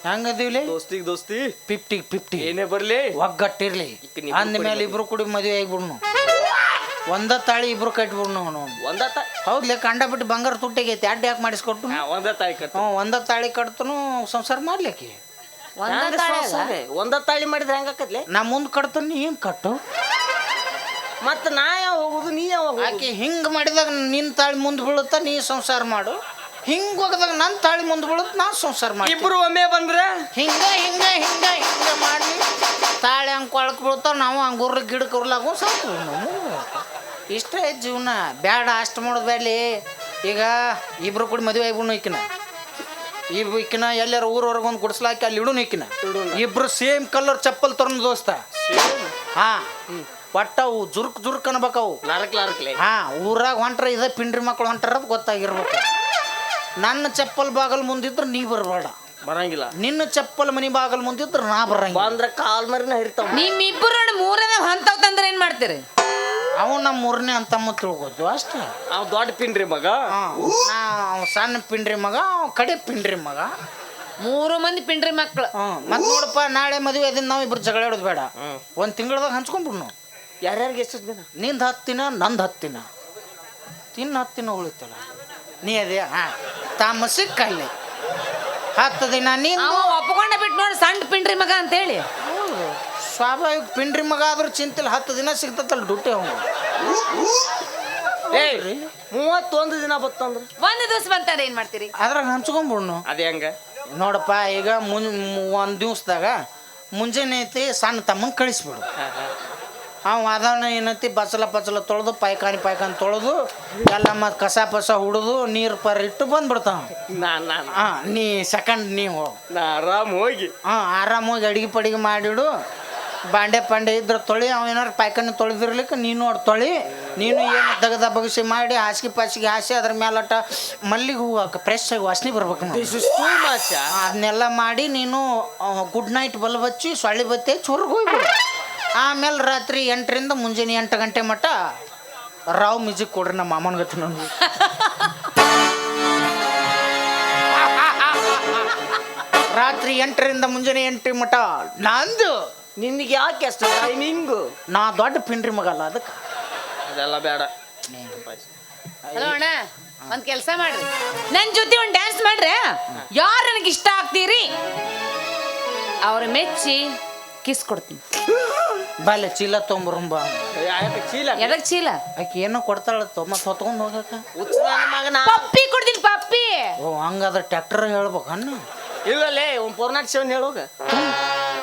ಹೆಂಗದೀವ್ಲಿ ದೋಸ್ತಿಗೆ ದೋಸ್ತಿ 50-50 ಏನೇ ಬರ್ಲಿ ಒಗ್ಗಟ್ಟಿರ್ಲಿ ಇಬ್ರು ಅಂದ್ಮೇಲೆ ಇಬ್ರು ಕೂಡಿ ಮದುವೆ ಆಗಿಬಿಡ್ನು ಒಂದ ತಾಳಿ ಇಬ್ರು ಕಟ್ಬಿಡ್ನು ಅವನು ಒಂದ ಹೌದ್ಲೆ ಕಂಡ ಬಿಟ್ಟು ಬಂಗಾರ ತುಟ್ಟಿಗೈತಿ ಅಡ್ಡ ಯಾಕೆ ಮಾಡಿಸ್ಕೊಟ್ಟು ಒಂದ ತಾಳಿ ಕಟ್ಟ ಹ್ಞೂ ಒಂದ ತಾಳಿ ಕಟ್ತನು ಸಂಸಾರ ಮಾಡ್ಲಿಕ್ಕೆ ಒಂದ ತಾಳಿ ಮಾಡಿದ್ರೆ ಹೆಂಗಾಕತ್ಲೆ ನಾ ಮುಂದೆ ಕಟ್ತಾನೆ ನೀ ಏನು ಕಟ್ಟು ಮತ್ತ ನಾ ಯಾವ ಹೋಗುದು ನೀ ಯಾವಾಗ ಆಕೆ ಹಿಂಗೆ ಮಾಡಿದಾಗ ನಿನ್ನ ತಾಳಿ ಮುಂದೆ ಬೀಳುತ್ತಾ ನೀ ಸಂಸಾರ ಮಾಡು ಹಿಂಗೆ ಹೋಗದಾಗ ನನ್ನ ತಾಳಿ ಮುಂದೆ ಬೀಳುತ್ತೆ ನಾ ಸಂಸಾರ ಮಾಡಿ ಇಬ್ರು ಒಮ್ಮೆ ಬಂದ್ರೆ ಹಿಂಗೆ ಮಾಡಿ ತಾಳಿ ಹಂಗೆ ಕೊಳಕ್ ಬೀಳ್ತಾವ ನಾವು ಹಂಗೆ ಉರ್ಲಿ ಗಿಡಕ್ಕೆ ಉರ್ಲಾಗು ಸಾಕು ಇಷ್ಟೇ ಜೀವನ ಬ್ಯಾಡ ಅಷ್ಟು ಮಾಡೋದು ಬ್ಯಾಡ್ಲಿ ಈಗ ಇಬ್ರು ಕೂಡ ಮದುವೆ ಆಗ್ಬಿಡ್ನು ಈಕಿನ ಎಲ್ಲಾರ ಊರವರೆಗೆ ಒಂದು ಗುಡಿಸ್ಲಾಕಿ ಅಲ್ಲಿ ಇಡುನು ಈಕಿನ ಇಬ್ರು ಸೇಮ್ ಕಲರ್ ಚಪ್ಪಲ್ ತರೋನು ದೋಸ್ತ ಹಾ ಒಟ್ಟವು ಜುರ್ಕ್ ಅನ್ಬೇಕವು ಲಾರಕ್ಲೆ ಹಾ ಊರಾಗ ಹೊಂಟ್ರ ಇದೇ ಪಿಂಡ್ರಿ ಮಕ್ಳು ಹೊಂಟಾರ ಗೊತ್ತಾಗಿರ್ಬೇಕು ನನ್ನ ಚಪ್ಪಲ್ ಬಾಗಲ್ ಮುಂದಿದ್ರೆ ನೀ ಬರಬೇಡ ಬರಂಗಿಲ್ಲ ನಿನ್ನ ಚಪ್ಪಲ್ ಮನಿ ಬಾಗಲ್ ಮುಂದಿದ್ರೆ ನಾ ಬರಂಗಿಲ್ಲ ಬಂದ್ರ ಕಾಲ್ ಮರಿನ ಹರಿತಾವ ನಿಮ್ಮಿಬ್ಬರು ನೋಡಿ ಮೂರನೇ ಹಂತವ್ ತಂದ್ರೆ ಏನ್ ಮಾಡ್ತೀರಿ ಅವ ನಮ್ಮ ಮೂರನೇ ಅಂತಮ್ಮ ತಿಳ್ಕೊತು ಅಷ್ಟೇ ಅವ್ ದೊಡ್ಡ ಪಿಂಡ್ರಿ ಮಗ ನಾ ಅವ ಸಣ್ಣ ಪಿಂಡ್ರಿ ಮಗ ಅವ ಕಡೆ ಪಿಂಡ್ರಿ ಮಗ 3 ಮಂದಿ ಪಿಂಡ್ರಿ ಮಕ್ಳು ಮತ್ತೆ ನೋಡಪ್ಪ ನಾಳೆ ಮದುವೆ ಅದನ್ನ ನಾವು ಇಬ್ರು ಜಗಳ ಆಡೋದು ಬೇಡ ಒಂದು ತಿಂಗಳದಾಗ ಹಂಚ್ಕೊಂಡ್ಬಿಡ್ನು ಯಾರ್ಯಾರಿಗೆ ಎಷ್ಟು ದಿನ ನಿಂದು 10 ದಿನ ನಂದು 10 ದಿನ 10 ದಿನ ಉಳಿತಲ್ಲ ನೀ ಅದೇ ತಾಮಸಕ್ಕಲ್ಲಿ 10 ದಿನ ನೀನು ಅವ ಒಪ್ಕೊಂಡ ಬಿಟ್ಟು ನೋಡಿ ಸಣ್ಣ ಪಿಂಡ್ರಿ ಮಗ ಅಂತೇಳಿ ಸ್ವಾಭಾವಿಕ ಪಿಂಡ್ರಿ ಮಗ ಆದ್ರೂ ಚಿಂತಿಲ್ಲ 10 ದಿನ ಸಿಗ್ತತ್ತಲ್ಲ ದುಡ್ಡು ಅವನು 31 ದಿನ ಬತ್ತಂದ್ರ ಒಂದು ದಿವಸ ಬಂತಾರೆ ಏನ್ ಮಾಡ್ತೀರಿ ಅದ್ರಾಗ ಹಂಚ್ಕೊಂಡ್ಬಿಡ್ನು ಅದೇ ಹಂಗ ನೋಡಪ್ಪ ಈಗ ಒಂದು ದಿವ್ಸದಾಗ ಮುಂಜಾನೆ ಐತಿ ಸಣ್ಣ ತಮ್ಮಂಗೆ ಕಳಿಸ್ಬಿಡು ಅವ ಅದನ್ನ ಏನೈತಿ ಬಚ್ಚಲ ತೊಳೆದು ಪಾಯ್ಕಾನಿ ತೊಳೆದು ಎಲ್ಲ ಮತ್ತು ಕಸ ಹುಡಿದು ನೀರು ಇಟ್ಟು ಬಂದ್ಬಿಡ್ತಾವ ಹಾಂ ನೀ ಸೆಕೆಂಡ್ ನೀವು ನಾ ಆರಾಮ್ ಹೋಗಿ ಆರಾಮಾಗಿ ಅಡಿಗೆ ಮಾಡಿಡು ಬಾಂಡೆ ಇದ್ರೆ ತೊಳಿ ಅವ ಏನಾರು ಪಾಯ್ಕಾನಿ ತೊಳೆದಿರ್ಲಿಕ್ಕೆ ನೀನು ಅವ್ರು ತೊಳಿ ನೀನು ಏನು ದಗದ ಬಗಸಿ ಮಾಡಿ ಹಾಸಿಗೆ ಹಾಸಿ ಅದ್ರ ಮೇಲಟ ಮಲ್ಲಿಗೆ ಹೂವು ಫ್ರೆಶ್ ಆಗಿ ವಾಸನೆ ಬರ್ಬೇಕು ಅದನ್ನೆಲ್ಲ ಮಾಡಿ ನೀನು ಗುಡ್ ನೈಟ್ ಬಲ್ಬ್ ಹಚ್ಚಿ ಸೊಳ್ಳೆ ಬತ್ತಿ ಚೂರ್ಗೆ ಹೋಗ್ಬಿಡು ಆಮೇಲೆ ರಾತ್ರಿ 8ರಿಂದ ಮುಂಜಾನೆ 8 ಗಂಟೆ ಮಟ್ಟ ರಾವ್ ಮ್ಯೂಸಿಕ್ ಕೊಡ್ರಿ ನಮ್ಮ ಮಾಮನ ಗತಿ ನೋಡಿ ರಾತ್ರಿ 8ರಿಂದ ಮುಂಜಾನೆ 8 ಮಟ್ಟ ನಂದು ನಿನಗೆ ಯಾಕೆ ಅಷ್ಟು ಟೈಮಿಂಗು ನಾ ದೊಡ್ಡ ಪಿಂಡ್ರಿ ಮಗಲ್ಲ ಅದಕ್ಕೆ ಅದೆಲ್ಲ ಬೇಡ ಹಲೋ ಅಣ್ಣ ಒಂದ್ ಕೆಲಸ ಮಾಡ್ರಿ ನನ್ನ ಜೊತೆ ಒಂದು ಡ್ಯಾನ್ಸ್ ಮಾಡ್ರಿ ಯಾರು ನನಗೆ ಇಷ್ಟ ಆಗ್ತೀರಿ ಅವ್ರ ಮೆಚ್ಚಿ ಕಿಸ್ ಕೊಡ್ತೀನಿ ಬಾಲೆ ಚೀಲ ತೊಂಬರಂಬ ಚೀಲ ಎದಕ್ ಚೀಲ ಆಕೆ ಏನೋ ಕೊಡ್ತಾಳ ಮತ್ತೆ ಹೊತ್ಕೊಂಡು ಹೋಗಕ್ಕ ಮಗನ ಪಪ್ಪಿ ಕೊಡ್ತೀನಿ ಪಪ್ಪಿ ಓ ಹಂಗಾದ್ರೆ ಟ್ಯಾಕ್ಟರ್ ಹೇಳ್ಬೇಕು ಅನ್ನ ಇಲ್ಲಲ್ಲೇ ಒಂದು ಪೂರ್ನಾಟ್ ಸೇವನ್ ಹೇಳೋಗ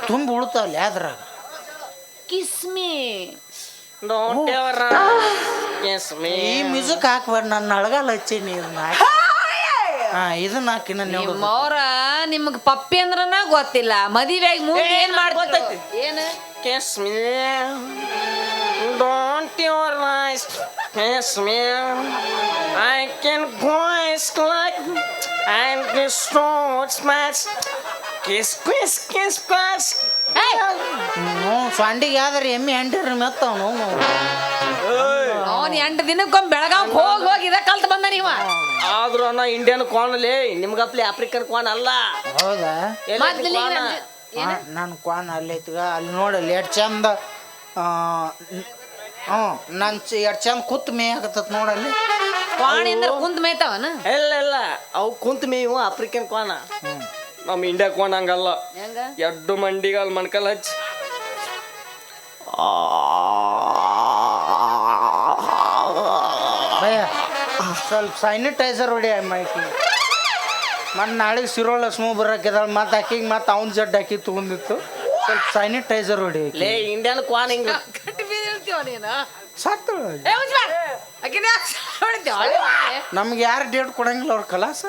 ತುಂಬ ಉಳ್ತಾವಲ್ಲ ಯಾವ್ದ್ರಾಗ ಕಿಸ್ ಮೀ ಈ ಮ್ಯೂಸಿಕ್ ಹಾಕ್ಬೇಡ ನನ್ನ ಅಳಗಾಲ ಹಚ್ಚಿ ನೀರನ್ನ ಇದನ್ನ ಹಾಕಿನ ನಿಮ್ಮವ್ರ ನಿಮ್ಗೆ ಪಪ್ಪಿ ಅಂದ್ರನ ಗೊತ್ತಿಲ್ಲ ಮದುವೆಯಾಗಿ ಮುಂದೆ ಏನ್ ಮಾಡ್ತೈತಿ ಏನು Kiss me, don't your eyes kiss me. I can voice like and this so much. Kiss. ಸ್ವಂಡಿಗೆ ಯಾವ್ದಾರ ಎಮ್ಮೆ ಹಂಡಿರ ಮೆತ್ತವನು ಅವನ್ 8 ದಿನಕ್ಕೊಮ್ಮೆ ಬೆಳಗಾವ್ ಹೋಗಿ ಇದ ಕಲ್ತ್ ಬಂದ ನೀವ ಆದ್ರೂ ಅನ್ನ ಇಂಡಿಯನ್ ಕ್ವಾನಲ್ಲಿ ನಿಮ್ಗಪ್ಲಿ ಆಫ್ರಿಕನ್ ಕ್ವಾನ್ ಅಲ್ಲ ಹೌದಾ ನನ್ನ ಕ್ವಾನ್ ಅಲ್ಲೈತಿಗ ಅಲ್ಲಿ ನೋಡಲ್ಲಿ ಎಷ್ಟು ಚಂದ ನನ್ನ ಎಷ್ಟು ಚಂದ ಕೂತ್ ಮೇ ಆಗತ್ತ ನೋಡಲ್ಲಿ ಕ್ವಾಣಿ ಅಂದ್ರೆ ಕುಂತ್ ಮೇಯ್ತಾವನ ಇಲ್ಲ ಅವು ಕುಂತ ಮೇವು ಆಫ್ರಿಕನ್ ಕ್ವಾನ. ನಮ್ಮ ಇಂಡಿಯಾ ಕ್ವಾನ ಹಂಗಲ್ಲ. ಹೆಂಗ ಎಡ್ಡು ಮಂಡಿಗಲ್ ಮಣ್ಕಲ್ ಹಚ್ಚಿ ಭಯ ಸ್ವಲ್ಪ ಸ್ಯಾನಿಟೈಸರ್ ಹೊಡಿ ಮೈಕಿ. ಮತ್ತು ನಾಳೆಗೆ ಸಿರೋಳ ಸ್ಮೂ ಬರೋಕಿದಾಳೆ, ಮತ್ತು ಆಕಿಗೆ ಮತ್ತು ಅವ್ನ ಜಡ್ ಹಾಕಿ ತೊಗೊಂಡಿತ್ತು. ಸ್ವಲ್ಪ ಸ್ಯಾನಿಟೈಸರ್ ಹೊಡಿ. ಲೇ ಇಂಡಿಯನ್ ಕ್ವಾನ್ ಹಿಂಗ ಕಟ್ಟಿ ಬೀಳ್ತೀವ ನೀನು ಸಾಕ್ತಳ. ನಮ್ಗೆ ಯಾರು ಡೇಟ್ ಕೊಡಂಗಿಲ್ಲ ಅವ್ರ ಕಲಾಸ.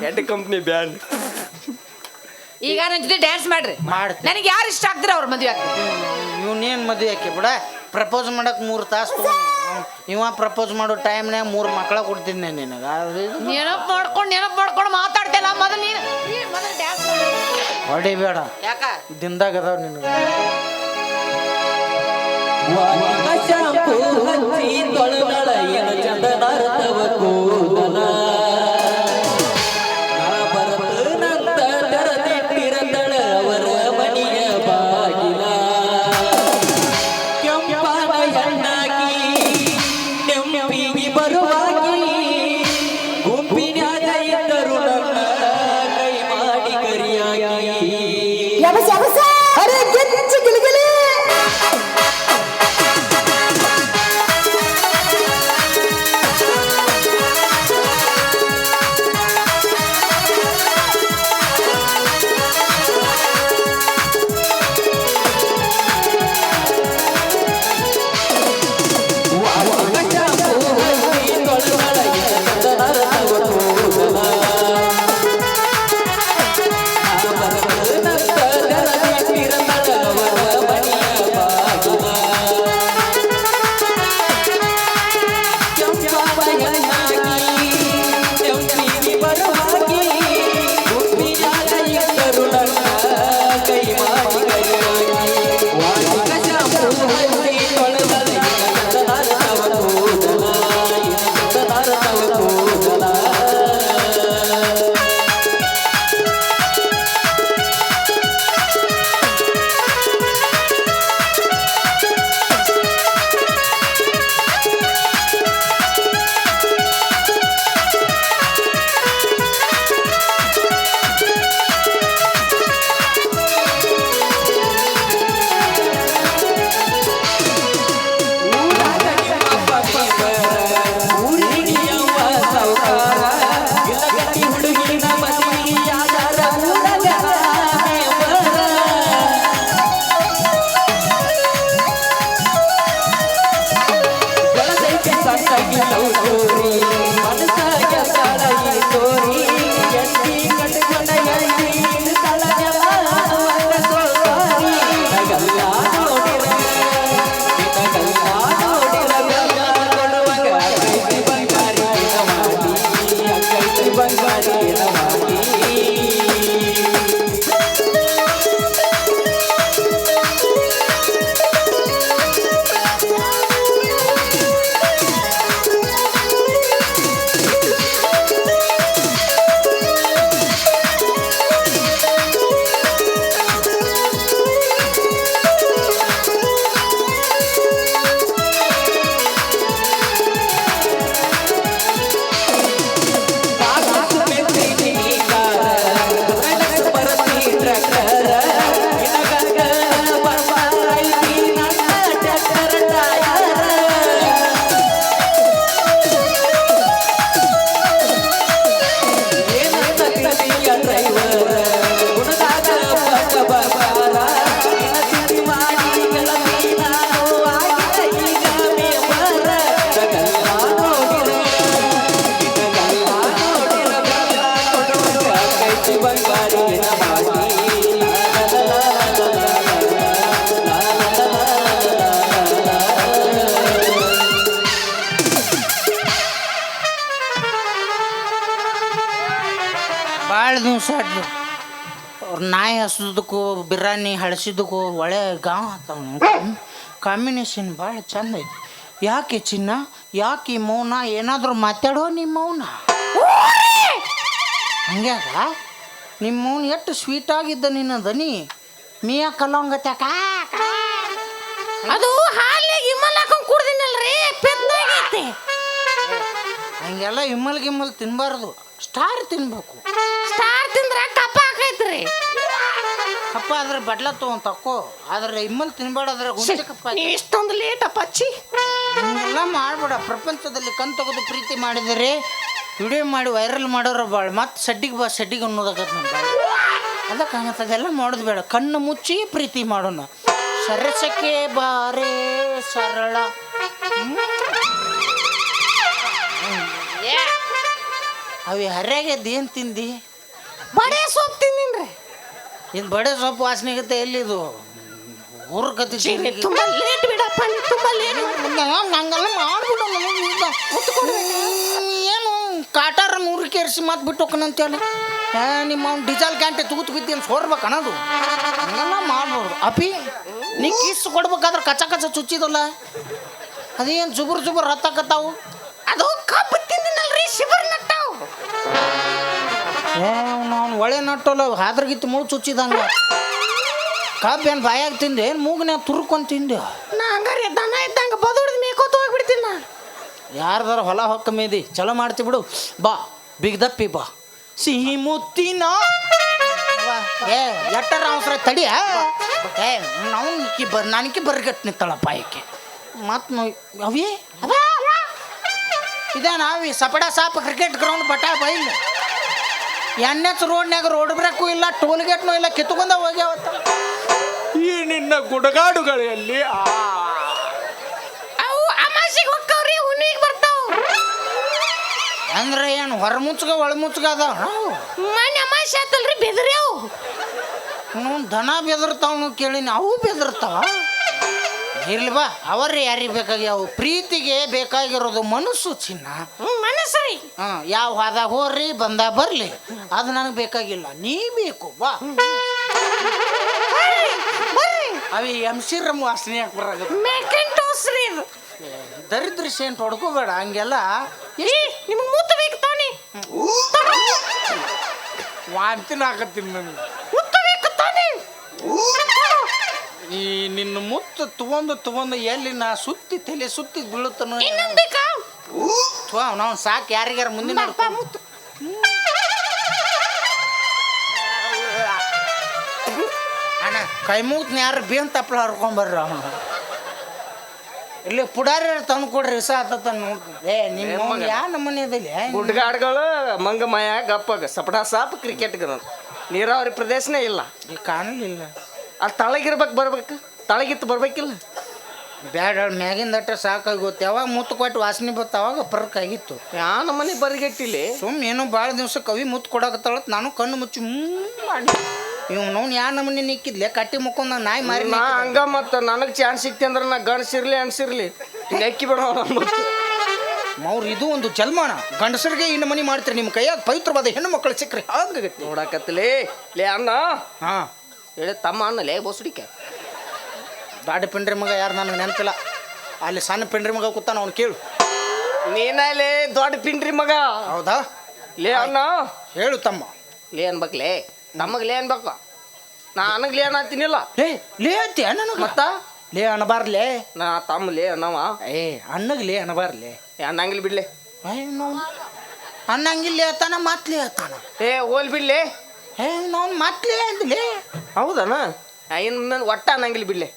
Ed company ban. ಈಗ ನನ್ನ ಜೊತೆ ಡ್ಯಾನ್ಸ್ ಮಾಡ್ರಿ. ಮಾಡ್ತೀನಿ. ನನಗೆ ಯಾರು ಇಷ್ಟ ಆಗ್ತೀರ ಅವ್ರ ಮದುವೆ ಆಗ್ತಾರೆ. ಇವನೇನು ಮದುವೆ ಹಾಕಿ ಬಿಡ. ಪ್ರಪೋಸ್ ಮಾಡಕ್ಕೆ 3 ತಾಸು ತೊಗೊಂಡು ಇವ ಪ್ರಪೋಸ್ ಮಾಡೋ ಟೈಮ್ನಾಗ 3 ಮಕ್ಕಳ ಕೊಡ್ತಿದ್ದೆ ನಿನಗೆ. ನೆನಪು ಮಾಡ್ಕೊಂಡು ಮಾತಾಡ್ತಿಲ್ಲ. ಮೊದಲು ನೀನು ಮೊದಲು ಡ್ಯಾನ್ಸ್ ಹೊಡಿಬೇಡ, ಯಾಕ ದಿನದಾಗ ಅದಾವ ನಿನಗೆ. ಭಾಳ ದಿವಸ ಆಡ್ದು ಅವ್ರ ನಾಯಿ ಹಸಿದಕ್ಕೂ ಬಿರಿಯಾನಿ ಹಳಸಿದಕ್ಕೂ ಒಳ್ಳೆ ಗಾಂವ್ ಆತಾವ. ಕಾಂಬಿನೇಷನ್ ಭಾಳ ಚಂದ ಐತಿ. ಯಾಕೆ ಚಿನ್ನ, ಯಾಕೆ ಮೌನ? ಏನಾದರೂ ಮಾತಾಡೋ ನಿಮ್ಮ ಮೌನ ಹಂಗ್ಯಾಗ? ನಿಮ್ಮ ಮೌನ ಎಷ್ಟು ಸ್ವೀಟ್ ಆಗಿದ್ದ ನಿನ್ನ ದನಿ. ಮಿಯಾ ಕಲ್ಲಂಗತ್ಯಾಕ ಅದು ಹಾಲಿಗೆ ಹಿಮಲ್ ಹಾಕೊಂಡು ಕುಡ್ದಿನಲ್ರಿ, ಪೆದ್ದಾಗೈತಿ. ಹಂಗೆಲ್ಲ ಗಿಮ್ಮಲ್ ತಿನ್ಬಾರ್ದು, ಸ್ಟಾರ್ ತಿನ್ಬೇಕು. ಸ್ಟಾರ್ ತಿಂದ್ರ ಕಪ್ಪ ಹಾಕೈತ್ರಿ. ಕಪ್ಪ ಆದ್ರೆ ಬಡ್ಲ ತಗೊಂಡ್ ತಕ್ಕೋ, ಆದ್ರೆ ಇಮ್ಮಲ್ ತಿನ್ಬೇಡಾದ್ರೆ ಹುಂಚೆ ಕಪ್ಪ. ಇಷ್ಟೊಂದು ಲೇಟ್ ಅಪ್ಪಾಚಿ. ಹಿಂಗೆಲ್ಲ ಮಾಡ್ಬೇಡ. ಪ್ರಪಂಚದಲ್ಲಿ ಕಣ್ ತೆಗೆದು ಪ್ರೀತಿ ಮಾಡಿದರೆ ವಿಡಿಯೋ ಮಾಡಿ ವೈರಲ್ ಮಾಡೋರು ಬಾಳ, ಮತ್ತೆ ಸಡ್ಡಿಗೆ ಅನ್ನೋದಾಗತ್ತೆ ನಮ್ಮ ಬಾಳ. ಅದಕ್ಕೆ ಅದೆಲ್ಲ ಮಾಡೋದು ಬೇಡ. ಕಣ್ಣು ಮುಚ್ಚಿ ಪ್ರೀತಿ ಮಾಡೋಣ. ಸರಸಕ್ಕೆ ಬಾರೇ ಸರಳ. ಅವಿ ಹರ್ಯಾಗೆದ್ದು ಏನು ತಿಂದಿ? ಬಡೆ ಸೊಪ್ಪು ತಿಂದಿನ್ರಿ. ಇದು ಬಡೆ ಸೊಪ್ಪು ವಾಸನೆಗತ್ತೆ. ಎಲ್ಲಿದು ಊರ್ಕತಿ ತುಂಬಾ ಲೇಟ್ ಬಿಡಪ್ಪ, ತುಂಬಾ ಲೇಟ್. ಹಂಗೆಲ್ಲ ಮಾಡ್ಬಿಡು. ಏನು ಕಾಟಾರ 100 ಕೇರಿಸಿ ಮತ್ತೆ ಬಿಟ್ಟು ಹೋಗೋಣಂತೇಳಿ ನಿಮ್ಮ ಡೀಸೆಲ್ ಕ್ಯಾಂಟೆ ತೂತು ಬಿದ್ದೀನಿ ಸೋರ್ಬೇಕು ಅನ್ನೋದು. ಹಂಗೆಲ್ಲ ಮಾಡ್ಬೋದು. ಅಪಿ ನೀ ಕಿಸ್ ಕೊಡ್ಬೇಕಾದ್ರೆ ಕಚ್ಚ ಚುಚ್ಚಿದಲ್ಲ, ಅದೇನು ಜುಬುರ್ ಹತ್ತಕತ್ತಾವು. ಅದು ಕಬ್ಬು ತಿಂದಿನಲ್ರಿ, ಶಿವರ್ ನಟ್ಟಾವು. ನಾನು ಒಳ್ಳೆ ನಟ್ಟಲ್ಲ, ಹಾದ್ರಗಿತ್ತು ಮುಳು ಚುಚ್ಚಿದಂಗ. ಕಬ್ಬು ಏನು ಬಾಯಾಗ ತಿಂದೆ, ಏನು ಮೂಗನ್ಯಾಗ ತುರ್ಕೊಂಡು ತಿಂದೆ? ನಾ ಹಂಗಾರೆ ದನ ಇದ್ದಂಗೆ ಬದುಡ್ದು ಮೇಕೋತ ಹೋಗ್ಬಿಡ್ತೀನಿ ನಾ. ಯಾರ್ದಾರ ಹೊಲ ಹೊಕ್ಕ ಮೇದಿ ಚಲೋ ಮಾಡ್ತಿ ಬಿಡು. ಬಾ ಬಿಗ್ದಪ್ಪಿ ಬಾ ಸಿಹಿ ಮುತ್ತಿನ ಎಟ್ಟರ ಅವಸರ ತಡಿಯ. ನಾವು ನನಗೆ ಬರ್ಗಟ್ ನಿಂತಾಳಪ್ಪ ಆಯ್ಕೆ. ಮತ್ತು ಅವೇ ಇದೇ ನಾವಿ ಸಪಡ ಸಾಪ ಕ್ರಿಕೆಟ್ ಗ್ರೌಂಡ್ ಬಟ ಬೈಲ್ NH ರೋಡ್ನ್ಯಾಗ ರೋಡ್ ಬ್ರೇಕು ಇಲ್ಲ, ಟೋಲ್ ಗೇಟ್ನೂ ಇಲ್ಲ, ಕಿತ್ಕೊಂಡ ಹೋಗ್ಯಾವತ್ತ. ಈ ನಿನ್ನ ಗುಡಗಾಡುಗಳಲ್ಲಿ ಅವು ಅಮಾಸಿಗೆ ಹೋಗ್ತಾವ್ರಿ, ಹುಣ್ಣಿಗೆ ಬರ್ತಾವ. ಅಂದ್ರೆ ಏನು ಹೊರ ಮುಚ್ಗ ಒಳ ಮುಚ್ಗ ಅದಾವ ನಾವು. ಮನೆ ಅಮಾಸಿ ಆತಲ್ರಿ, ಬೆದರ್ಯಾವು. ದನ ಬೆದರ್ತಾವನು ಕೇಳಿನಿ, ಅವು ಬೆದರ್ತಾವ. ಇರ್ಲಿ ಬಾ, ಅವರೇ ಯಾರಿಗೆ ಬೇಕಾಗ್ಯಾವು. ಪ್ರೀತಿಗೆ ಬೇಕಾಗಿರೋದು ಮನಸ್ಸು ಚಿನ್ನ. ಮನಸ್ಸರಿ. ಯಾವ ಹಾದಾಗ ಹೋರ್ರಿ ಬಂದ ಬರ್ಲಿ, ಅದು ನನಗೆ ಬೇಕಾಗಿಲ್ಲ, ನೀ ಬೇಕು. ಬಾ ಅವಿ ಎಂಸಿರಮ್ ವಾಸನೆ ಯಾಕೆ ಬರಾಗತ್ತೆ? ಮೆಕೆಂಟೋಸ್ರಿ ಇದು. ದರಿದ್ರ ಸೇಂಟ್ ಹೊಡ್ಕೋಬೇಡ ಹಂಗೆಲ್ಲ. ನಿಮ್ಗೆ ಮೂತ ಬೇಕು ತಾನೆ? ವಾಂತಿನ ಹಾಕತ್ತೀನಿ ನನಗೆ. ಮುತ್ತ ಬೇಕು ತಾನೆ? ಈ ನಿನ್ನ ಮುತ್ತು ತಗೊಂಡು ಎಲ್ಲಿ ನಾ ಸುತ್ತಿ ತಲೆ ಸುತ್ತಿ ಬೀಳುತ್ತನೋ. ಇನ್ನೊಂದು ಬೇಕಾ? ನಾವು ಸಾಕು, ಯಾರಿಗಾರ ಮುಂದಿನ ಮುತ್ತು. ಅಣ್ಣ ಕೈ ಮುಗ್ತನ ಯಾರು ಬೇನ್ ತಪ್ಪಲ ಹರ್ಕೊಂಬರ್ರಿ. ಅವನು ಇಲ್ಲಿ ಪುಡಾರಿ ತಂದು ಕೊಡ್ರಿ, ಇಸ ಆತ ನೋಡ್ತೀನಿ. ನಿಮ್ಮ ಯಾ ನಮ್ಮನೆ ಅದಲ್ಲಿ ಗುಡ್ಗಾಡ್ಗಳು ಮಂಗಮಯ ಗಪ್ಪಗ ಸಪಡ ಸಾಪ್ ಕ್ರಿಕೆಟ್ ಗ್ರೌಂಡ್. ನೀರಾವರಿ ಪ್ರದೇಶನೇ ಇಲ್ಲ, ಈಗ ಕಾಣಲಿಲ್ಲ. ಅಲ್ಲಿ ತಳಗಿರ್ಬೇಕು, ಬರ್ಬೇಕು, ತಳಗಿತ್ತು ಬರ್ಬೇಕಿಲ್ಲ. ಬ್ಯಾಡ ಮ್ಯಾಗಿಂದ ಅಟ್ಟ ಸಾಕಾಗಿ ಗೊತ್ತು. ಯಾವಾಗ ಮುತ್ತು ಕೊಟ್ಟು ವಾಸನೆ ಬತ್ತು ಅವಾಗ ಪರ್ಕ್ ಆಗಿತ್ತು. ಯಾ ನಮ್ಮನೆ ಬರಿಗೆಟ್ಟಿಲಿ ಸುಮ್ಮನೆ ಏನೋ ಭಾಳ ದಿವ್ಸ ಕವಿ ಮುತ್ತು ಕೊಡಕತ್ತಾಳತ್ ನಾನು ಕಣ್ಣು ಮುಚ್ಚಿ ಮಾಡಿ ಇವ್ ನೋವು ಯಾ ನಮ್ಮನೆ ನಿಕ್ಕಿದ್ಲೆ ಕಟ್ಟಿ ಮುಕ್ಕೊಂಡ ನಾಯಿ ಮಾರಿ. ನಾ ಹಂಗ ಮತ್ತು ನನಗೆ ಚಾನ್ಸ್ ಸಿಕ್ತಿ ಅಂದ್ರೆ ನಾ ಗಣಸಿರ್ಲಿ ಅನ್ಸಿರ್ಲಿ ಹಿಂಗೆ ಅಕ್ಕಿ ಬಿಡೋ. ಮೌರ್ ಇದು ಒಂದು ಜಲ್ಮಾನ. ಗಂಡಸರಿಗೆ ಇನ್ನು ಮನಿ ಮಾಡ್ತೀರಿ, ನಿಮ್ಮ ಕೈಯಾಗ ಪವಿತ್ರವಾದ ಹೆಣ್ಣು ಮಕ್ಕಳು ಸಿಕ್ಕ್ರಿ ಹಾಗಾಗತ್ತೆ. ನೋಡಕತ್ತಲೇ ಲೇ ಅಣ್ಣ, ಹಾಂ ಹೇಳಿ ತಮ್ಮ ಅನ್ನಲೇ ಬೋಸುಡಿಕೆ. ದಾಡಿ ಪಿಂಡ್ರಿ ಮಗ ಯಾರು ನನಗೆ ನೆನಪಿಲ್ಲ, ಅಲ್ಲಿ ಸಣ್ಣ ಪಿಂಡ್ರಿ ಮಗ ಕೂತಾನ, ಅವ್ನು ಕೇಳು. ನೀನಲೇ ದೊಡ್ಡ ಪಿಂಡ್ರಿ ಮಗ. ಹೌದಾ? ಲೇ ಅಣ್ಣ ಹೇಳು ತಮ್ಮ. ಲೇ ಅನ್ಬೇಕಲೇ, ತಮಗೆ ಲೇ ಅನ್ಬೇಕು. ನನಗೆ ಲೇ ಅನ್ನತ್ತೀನಿಲ್ಲ. ಲೇ ಅತ್ತಿ ನನಗೆ ಮತ್ತ ಲೇ ಅನ್ನಬಾರ್ಲೇ. ನಾ ತಮ್ಮ ಲೇ ಅನ್ನವ. ಅಣ್ಣಗೆ ಲೇ ಅನ್ನಬಾರ್ಲೇ. ಅನ್ನಂಗಿಲ್ಲ ಬಿಡ್ಲೆ. ಅನ್ನಂಗಿಲ್ಲ ಹೇಳ್ತಾನ, ಮಾತ್ಲೇ ಹೇಳ್ತಾನ. ಹೋಲ್ ಬಿಡ್ಲೆ. ನಾವು ಮಾತ್ಲೇ ಅಂದ್ಲೇ. ಹೌದನ? ಇನ್ನು ಒಟ್ಟ ಅನ್ನಂಗಿಲ್ಲ ಬಿಡ್ಲೆ.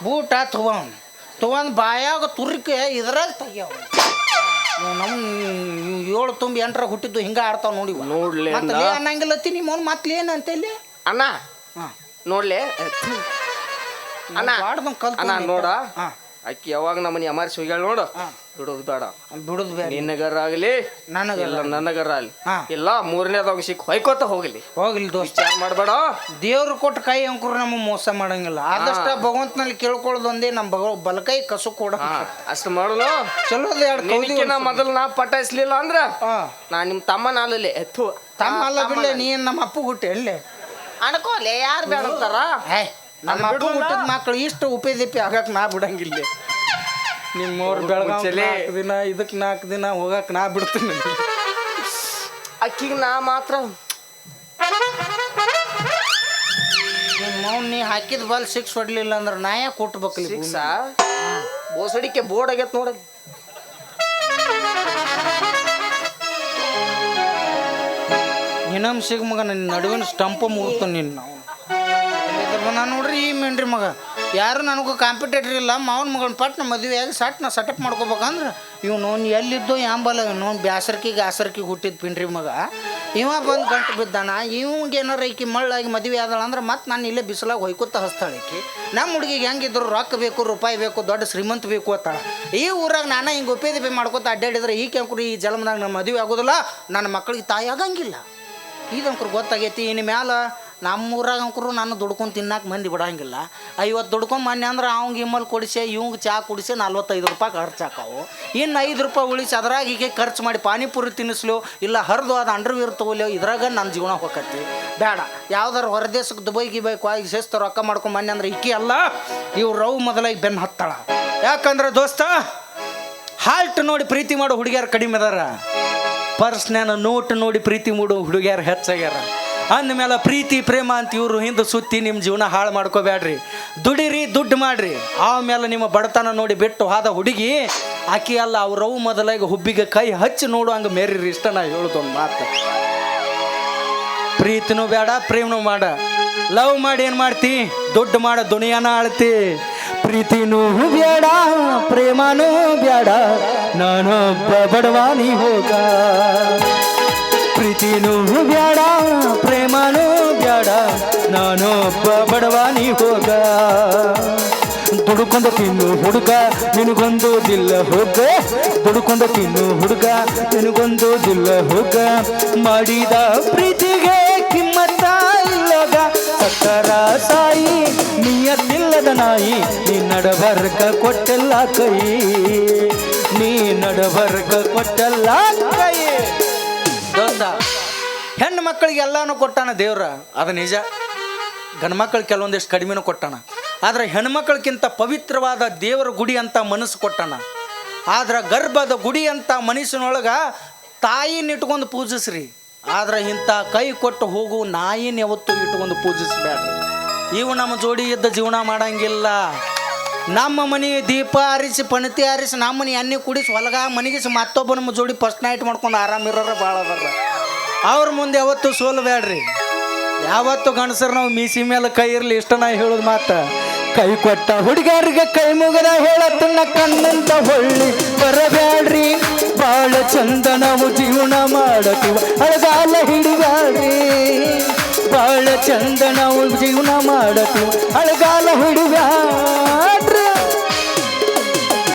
ಬೂಟ ತೊಗೊಂಡು ಬಾಯಾಗ ತುರ್ಕೆ ಇದ್ರಾಗ ತೆಗ್ಯಾವ. ನಮ್ಮ 7 ತುಂಬಿ 8 ಹುಟ್ಟಿದ್ದು ಹಿಂಗೆ ಆಡ್ತಾವ ನೋಡಿ. ನೋಡ್ಲಿ ಅನ್ನಂಗಿಲ್ಲ ತೀನಿ ಮೌನ್ ಮಾತ್ಲೇ ಏನಂತ ಇಲ್ಲಿ ಅಣ್ಣ. ನೋಡ್ಲೆ ಅಣ್ಣ, ಅಣ್ಣ ನೋಡ, ಅಕ್ಕಿ ಯಾವಾಗ ನಮ್ಮನಿ ಅಮಾರಿಸಿ ಹೋಗ್ಯಾಳ ನೋಡು. ಬಿಡೋದು ಬೇಡ, ಬಿಡುದು ಬೇಡ. ನಿನ್ನಗರ ಆಗಲಿ ನನಗಲ್ಲ, ನನಗರ ಆಗಲಿ ಇಲ್ಲ, ಮೂರನೇದಾಗ ಸಿಕ್ಕ ಹೊಯ್ಕೋತ ಹೋಗಲಿ. ಹೋಗ್ಲಿ ದೋಸ್ತ, ವಿಚಾರ ಮಾಡಬೇಡ. ದೇವ್ರು ಕೊಟ್ಟ ಕೈ ಅಂಕರು ನಮಗೆ ಮೋಸ ಮಾಡಂಗಿಲ್ಲ. ಆದಷ್ಟ ಭಗವಂತನಲ್ಲಿ ಕೇಳ್ಕೊಳ್ಳೋದು ಒಂದೇ, ನಮ್ಮ ಬಲಕೈ ಕಸು ಕೊಡ ಅಷ್ಟು ಮಾಡಲು ಚಲೋ. ನಾ ಮೊದಲು ನಾ ಪಟಾಯಿಸ್ಲಿಲ್ಲ ಅಂದ್ರ ನಾ ನಿಮ್ಮ ತಮ್ಮ ನಾಲಲ್ಲಿ ಎತ್ತು ತಮ್ಮ ಅಲ್ಲ ಬಿಡ್ಲೆ, ನೀನ್ ನಮ್ಮ ಅಪ್ಪು ಹುಟ್ಟಿ ಎಲ್ಲೇ ಅನ್ಕೋಲೆ. ಯಾರು ಬೇಡ ಅಂತಾರ? ನಮ್ಮ ಅಪ್ಪು ಹುಟ್ಟಿದ ಮಕ್ಳು ಇಷ್ಟು ಉಪೇದಿಪ್ಪಿ ಆಗಕ್ ನಾ ಬಿಡಂಗಿಲ್ಲ. ನಿಮ್ಮವ್ರು ಬೆಳಗಾವಿ ದಿನ, ಇದಕ್ಕೆ 4 ದಿನ ಹೋಗಕ್ ನಾ ಬಿಡ್ತೀನಿ. ಅಕ್ಕಿಗೆ ನಾ ಮಾತ್ರ ನಿಮ್ಮ ನೀ ಹಾಕಿದ ಬಾಲ್ 6 ಹೊಡ್ಲಿಲ್ಲ ಅಂದ್ರೆ ನಾ ಯಾಕೆ ಕೊಟ್ಬೇಕಲ್ಲ. ಬೋಸಡಿಕೆ ಬೋರ್ಡ್ ಆಗೈತೆ ನೋಡಿ. ಇನ್ನೊಮ್ಮೆ ಸಿಗ ಮಗ ನನ್ನ ನಡುವಿನ ಸ್ಟಂಪ ಮುಗಿತು ನಿನ್ನ ನಾನು ನೋಡ್ರಿ ಈ ಮೇನ್ರಿ ಮಗ ಯಾರು ನನಗೂ ಕಾಂಪಿಟೇಟರ್ ಇಲ್ಲ ಮಾವನ ಮಗನ ಪಟ್ನ ಮದುವೆಯಾಗಿ ನಾ ಸೆಟಪ್ ಮಾಡ್ಕೋಬೇಕಂದ್ರೆ ಇವ್ ನೋನ್ ಎಲ್ಲಿದ್ದೋ ಯಾಂಬಲ್ಲ ನೋನ್ ಬ್ಯಾಸರ್ಕಿ ಹುಟ್ಟಿದ್ ಪಿನ್ರಿ ಮಗ ಇವ ಬಂದು ಗಂಟು ಬಿದ್ದಾನ ಇವಂಗೆ ಏನಾರ ಈಕಿ ಮಳ್ಳಾಗಿ ಮದುವೆ ಆದಳ ಅಂದ್ರೆ ಮತ್ತೆ ನಾನು ಇಲ್ಲೇ ಬಿಸಿಲಾಗ ಹೊಯ್ಕೊತ ಹಸ್ತಾಳೆ ಈಕಿ ನಮ್ಮ ಹುಡುಗಿಗೆ ಹೆಂಗಿದ್ರು ರೊಕ್ಕ ಬೇಕು ರೂಪಾಯಿ ಬೇಕು ದೊಡ್ಡ ಶ್ರೀಮಂತ ಬೇಕು ಅತ್ತಾಳ ಈ ಊರಾಗ ನಾನು ಹಿಂಗೆ ಉಪೇದಿ ಮಾಡ್ಕೊತ ಅಡ್ಡಾಡಿದ್ರೆ ಈ ಕೆಂಕರು ಈ ಜನ್ಮದಾಗ ನಮ್ಮ ಮದುವೆ ಆಗೋದಿಲ್ಲ ನನ್ನ ಮಕ್ಕಳಿಗೆ ತಾಯಿ ಆಗಂಗಿಲ್ಲ ಇದಂಕರು ಗೊತ್ತಾಗೈತಿ ಇನ್ನು ಮ್ಯಾಲ ನಮ್ಮೂರಾಗ ಅಂಕರು ನಾನು ದುಡ್ಕೊಂಡು ತಿನ್ನಕ್ಕೆ ಮಂದಿ ಬಿಡಂಗಿಲ್ಲ 50 ದುಡ್ಕೊಂಡು ಮೊನ್ನೆ ಅಂದ್ರೆ ಅವ್ಗೆ ಇಮ್ಮಲ್ ಕೊಡಿಸಿ ಇವಂಗೆ ಚಹಾ ಕುಡಿಸಿ 45 ರೂಪಾಯಿ ಖರ್ಚಾಕಾವು ಇನ್ನು 5 ರೂಪಾಯಿ ಉಳಿಸಿ ಅದ್ರಾಗ ಹೀಗೆ ಖರ್ಚು ಮಾಡಿ ಪಾನಿಪುರಿ ತಿನ್ನಿಸ್ಲು ಇಲ್ಲ ಹರಿದು ಅದು ಅಂಡರ್ವೀರ್ ತೊಗೊಲಿಯೋ ಇದ್ರಾಗ ನನ್ನ ಜೀವನ ಹೋಗತ್ತಿ ಬೇಡ ಯಾವ್ದಾರು ಹೊರದೇಶಕ್ಕೆ ದುಬೈಗೆ ಬೇಕು ಆಗಿ ಸೇಸ್ತ ರೊಕ್ಕ ಮಾಡ್ಕೊಂಡು ಮೊನ್ನೆ ಅಂದ್ರೆ ಇಕ್ಕಿ ಅಲ್ಲ ಇವ್ರು ರವ್ ಮೊದಲಾಗಿ ಬೆನ್ನು ಹತ್ತಾಳ ಯಾಕಂದ್ರೆ ದೋಸ್ತ ಹಾಲ್ಟ್ ನೋಡಿ ಪ್ರೀತಿ ಮಾಡೋ ಹುಡುಗಿಯಾರು ಕಡಿಮೆ ಅದಾರ ಪರ್ಸ್ನ್ಯಾನ ನೋಟ್ ನೋಡಿ ಪ್ರೀತಿ ಮಾಡೋ ಹುಡುಗಿಯಾರು ಹೆಚ್ಚಾಗ್ಯಾರ ಅಂದಮೇಲೆ ಪ್ರೀತಿ ಪ್ರೇಮ ಅಂತ ಇವರು ಹಿಂದೆ ಸುತ್ತಿ ನಿಮ್ಮ ಜೀವನ ಹಾಳು ಮಾಡ್ಕೋಬೇಡ್ರಿ ದುಡಿರಿ ದುಡ್ಡು ಮಾಡ್ರಿ ಆಮೇಲೆ ನಿಮ್ಮ ಬಡತನ ನೋಡಿ ಬಿಟ್ಟು ಹೋದ ಹುಡುಗಿ ಆಕಿ ಅಲ್ಲ ಅವ್ರವು ಮೊದಲಾಗಿ ಹುಬ್ಬಿಗೆ ಕೈ ಹಚ್ಚಿ ನೋಡು ಹಂಗೆ ಮೇರಿರಿ ಇಷ್ಟ ನಾ ಹೇಳೋದೊಂದು ಮಾತು ಪ್ರೀತಿನೂ ಬೇಡ ಪ್ರೇಮನೂ ಮಾಡ ಲವ್ ಮಾಡಿ ಏನು ಮಾಡ್ತಿ ದುಡ್ಡು ಮಾಡ ದುನಿಯಾನ ಆಳ್ತಿ ಪ್ರೀತಿನೂ ಬೇಡ ಪ್ರೇಮನೂ ಬೇಡ ನಾನೊಬ್ಬ ಬಡವಾನಿ ಹೋಗ ಪ್ರೀತಿನೂ ಬೇಡ ಪ್ರೇಮನೂ ಬೇಡ ನಾನೊಬ್ಬ ಬಡವಾನಿ ಹೋಗ ದುಡುಕೊಂಡು ತಿನ್ನು ಹುಡುಗ ನಿನಗೊಂದು ದಿಲ್ಲ ಹೋಗ ದುಡುಕೊಂಡು ತಿನ್ನು ಹುಡುಗ ನಿನಗೊಂದು ದಿಲ್ಲ ಹೋಗ ಮಾಡಿದ ಪ್ರೀತಿಗೆ ಕಿಮ್ಮತ್ತ ಇಲ್ಲೋಗ ಸಕ್ಕರ ಸಾಯಿ ನಿಯತ್ತಿಲ್ಲದ ನಾಯಿ ನೀ ನಡಬರ್ಗ ಕೊಟ್ಟೆಲ್ಲ ಕೈ ನೀ ನಡಬರ್ಗ ಕೊಟ್ಟೆಲ್ಲ ಕೈ ದೋಸ್ತ ಹೆಣ್ಣು ಮಕ್ಕಳಿಗೆ ಎಲ್ಲಾನು ಕೊಟ್ಟಾನ ದೇವ್ರ ಅದು ನಿಜ ಗಂಡು ಮಕ್ಕಳು ಕೆಲವೊಂದಿಷ್ಟು ಕಡಿಮೆನೂ ಕೊಟ್ಟಾನ ಆದ್ರೆ ಹೆಣ್ಮಕ್ಳಿಗಿಂತ ಪವಿತ್ರವಾದ ದೇವರ ಗುಡಿ ಅಂತ ಮನಸ್ಸು ಕೊಟ್ಟಾನ ಆದ್ರೆ ಗರ್ಭದ ಗುಡಿ ಅಂತ ಮನಸ್ಸಿನೊಳಗೆ ತಾಯಿನ ಇಟ್ಕೊಂಡು ಪೂಜಿಸ್ರಿ ಆದ್ರೆ ಇಂಥ ಕೈ ಕೊಟ್ಟು ಹೋಗು ನಾಯಿನ ಯಾವತ್ತು ಇಟ್ಕೊಂಡು ಪೂಜಿಸ್ಬೇಡ್ರಿ ಇವು ನಮ್ಮ ಜೋಡಿ ಇದ್ದ ಜೀವನ ಮಾಡಂಗಿಲ್ಲ ನಮ್ಮ ಮನೆ ದೀಪ ಆರಿಸಿ ಪಣತಿ ಆರಿಸಿ ನಮ್ಮ ಮನೆ ಎಣ್ಣೆ ಕುಡಿಸಿ ಹೊಲಗ ಮನೆಗಿಸಿ ಮತ್ತೊಬ್ಬ ನಮ್ಮ ಜೋಡಿ ಫಸ್ಟ್ ನೈಟ್ ಮಾಡ್ಕೊಂಡು ಆರಾಮಿರೋರ ಭಾಳ ಅದಾರ ಅವ್ರ ಮುಂದೆ ಯಾವತ್ತು ಸೋಲ್ಬೇಡ್ರಿ ಯಾವತ್ತು ಗಂಡಸರು ನಾವು ಮೀಸಿ ಮೇಲೆ ಕೈ ಇರಲಿ ಇಷ್ಟ ನಾ ಹೇಳೋದು ಮಾತು ಕೈ ಕೊಟ್ಟ ಹುಡುಗರಿಗೆ ಕೈ ಮುಗದ ಹೇಳತ್ತನ್ನ ಕಣ್ಣಂತ ಹೊಳ್ಳಿ ಬರಬ್ಯಾಡ್ರಿ ಬಾಳ ಚಂದ ನಾವು ಜೀವನ ಮಾಡತೀವ ಅಳಗಾಲ ಹಿಡಿಬ್ಯಾಡ್ರಿ ಬಾಳ ಚಂದ ನಾವು ಜೀವನ ಮಾಡತೀವ ಅಳಗಾಲ ಹಿಡಿಬ್ಯಾಡ್ರಿ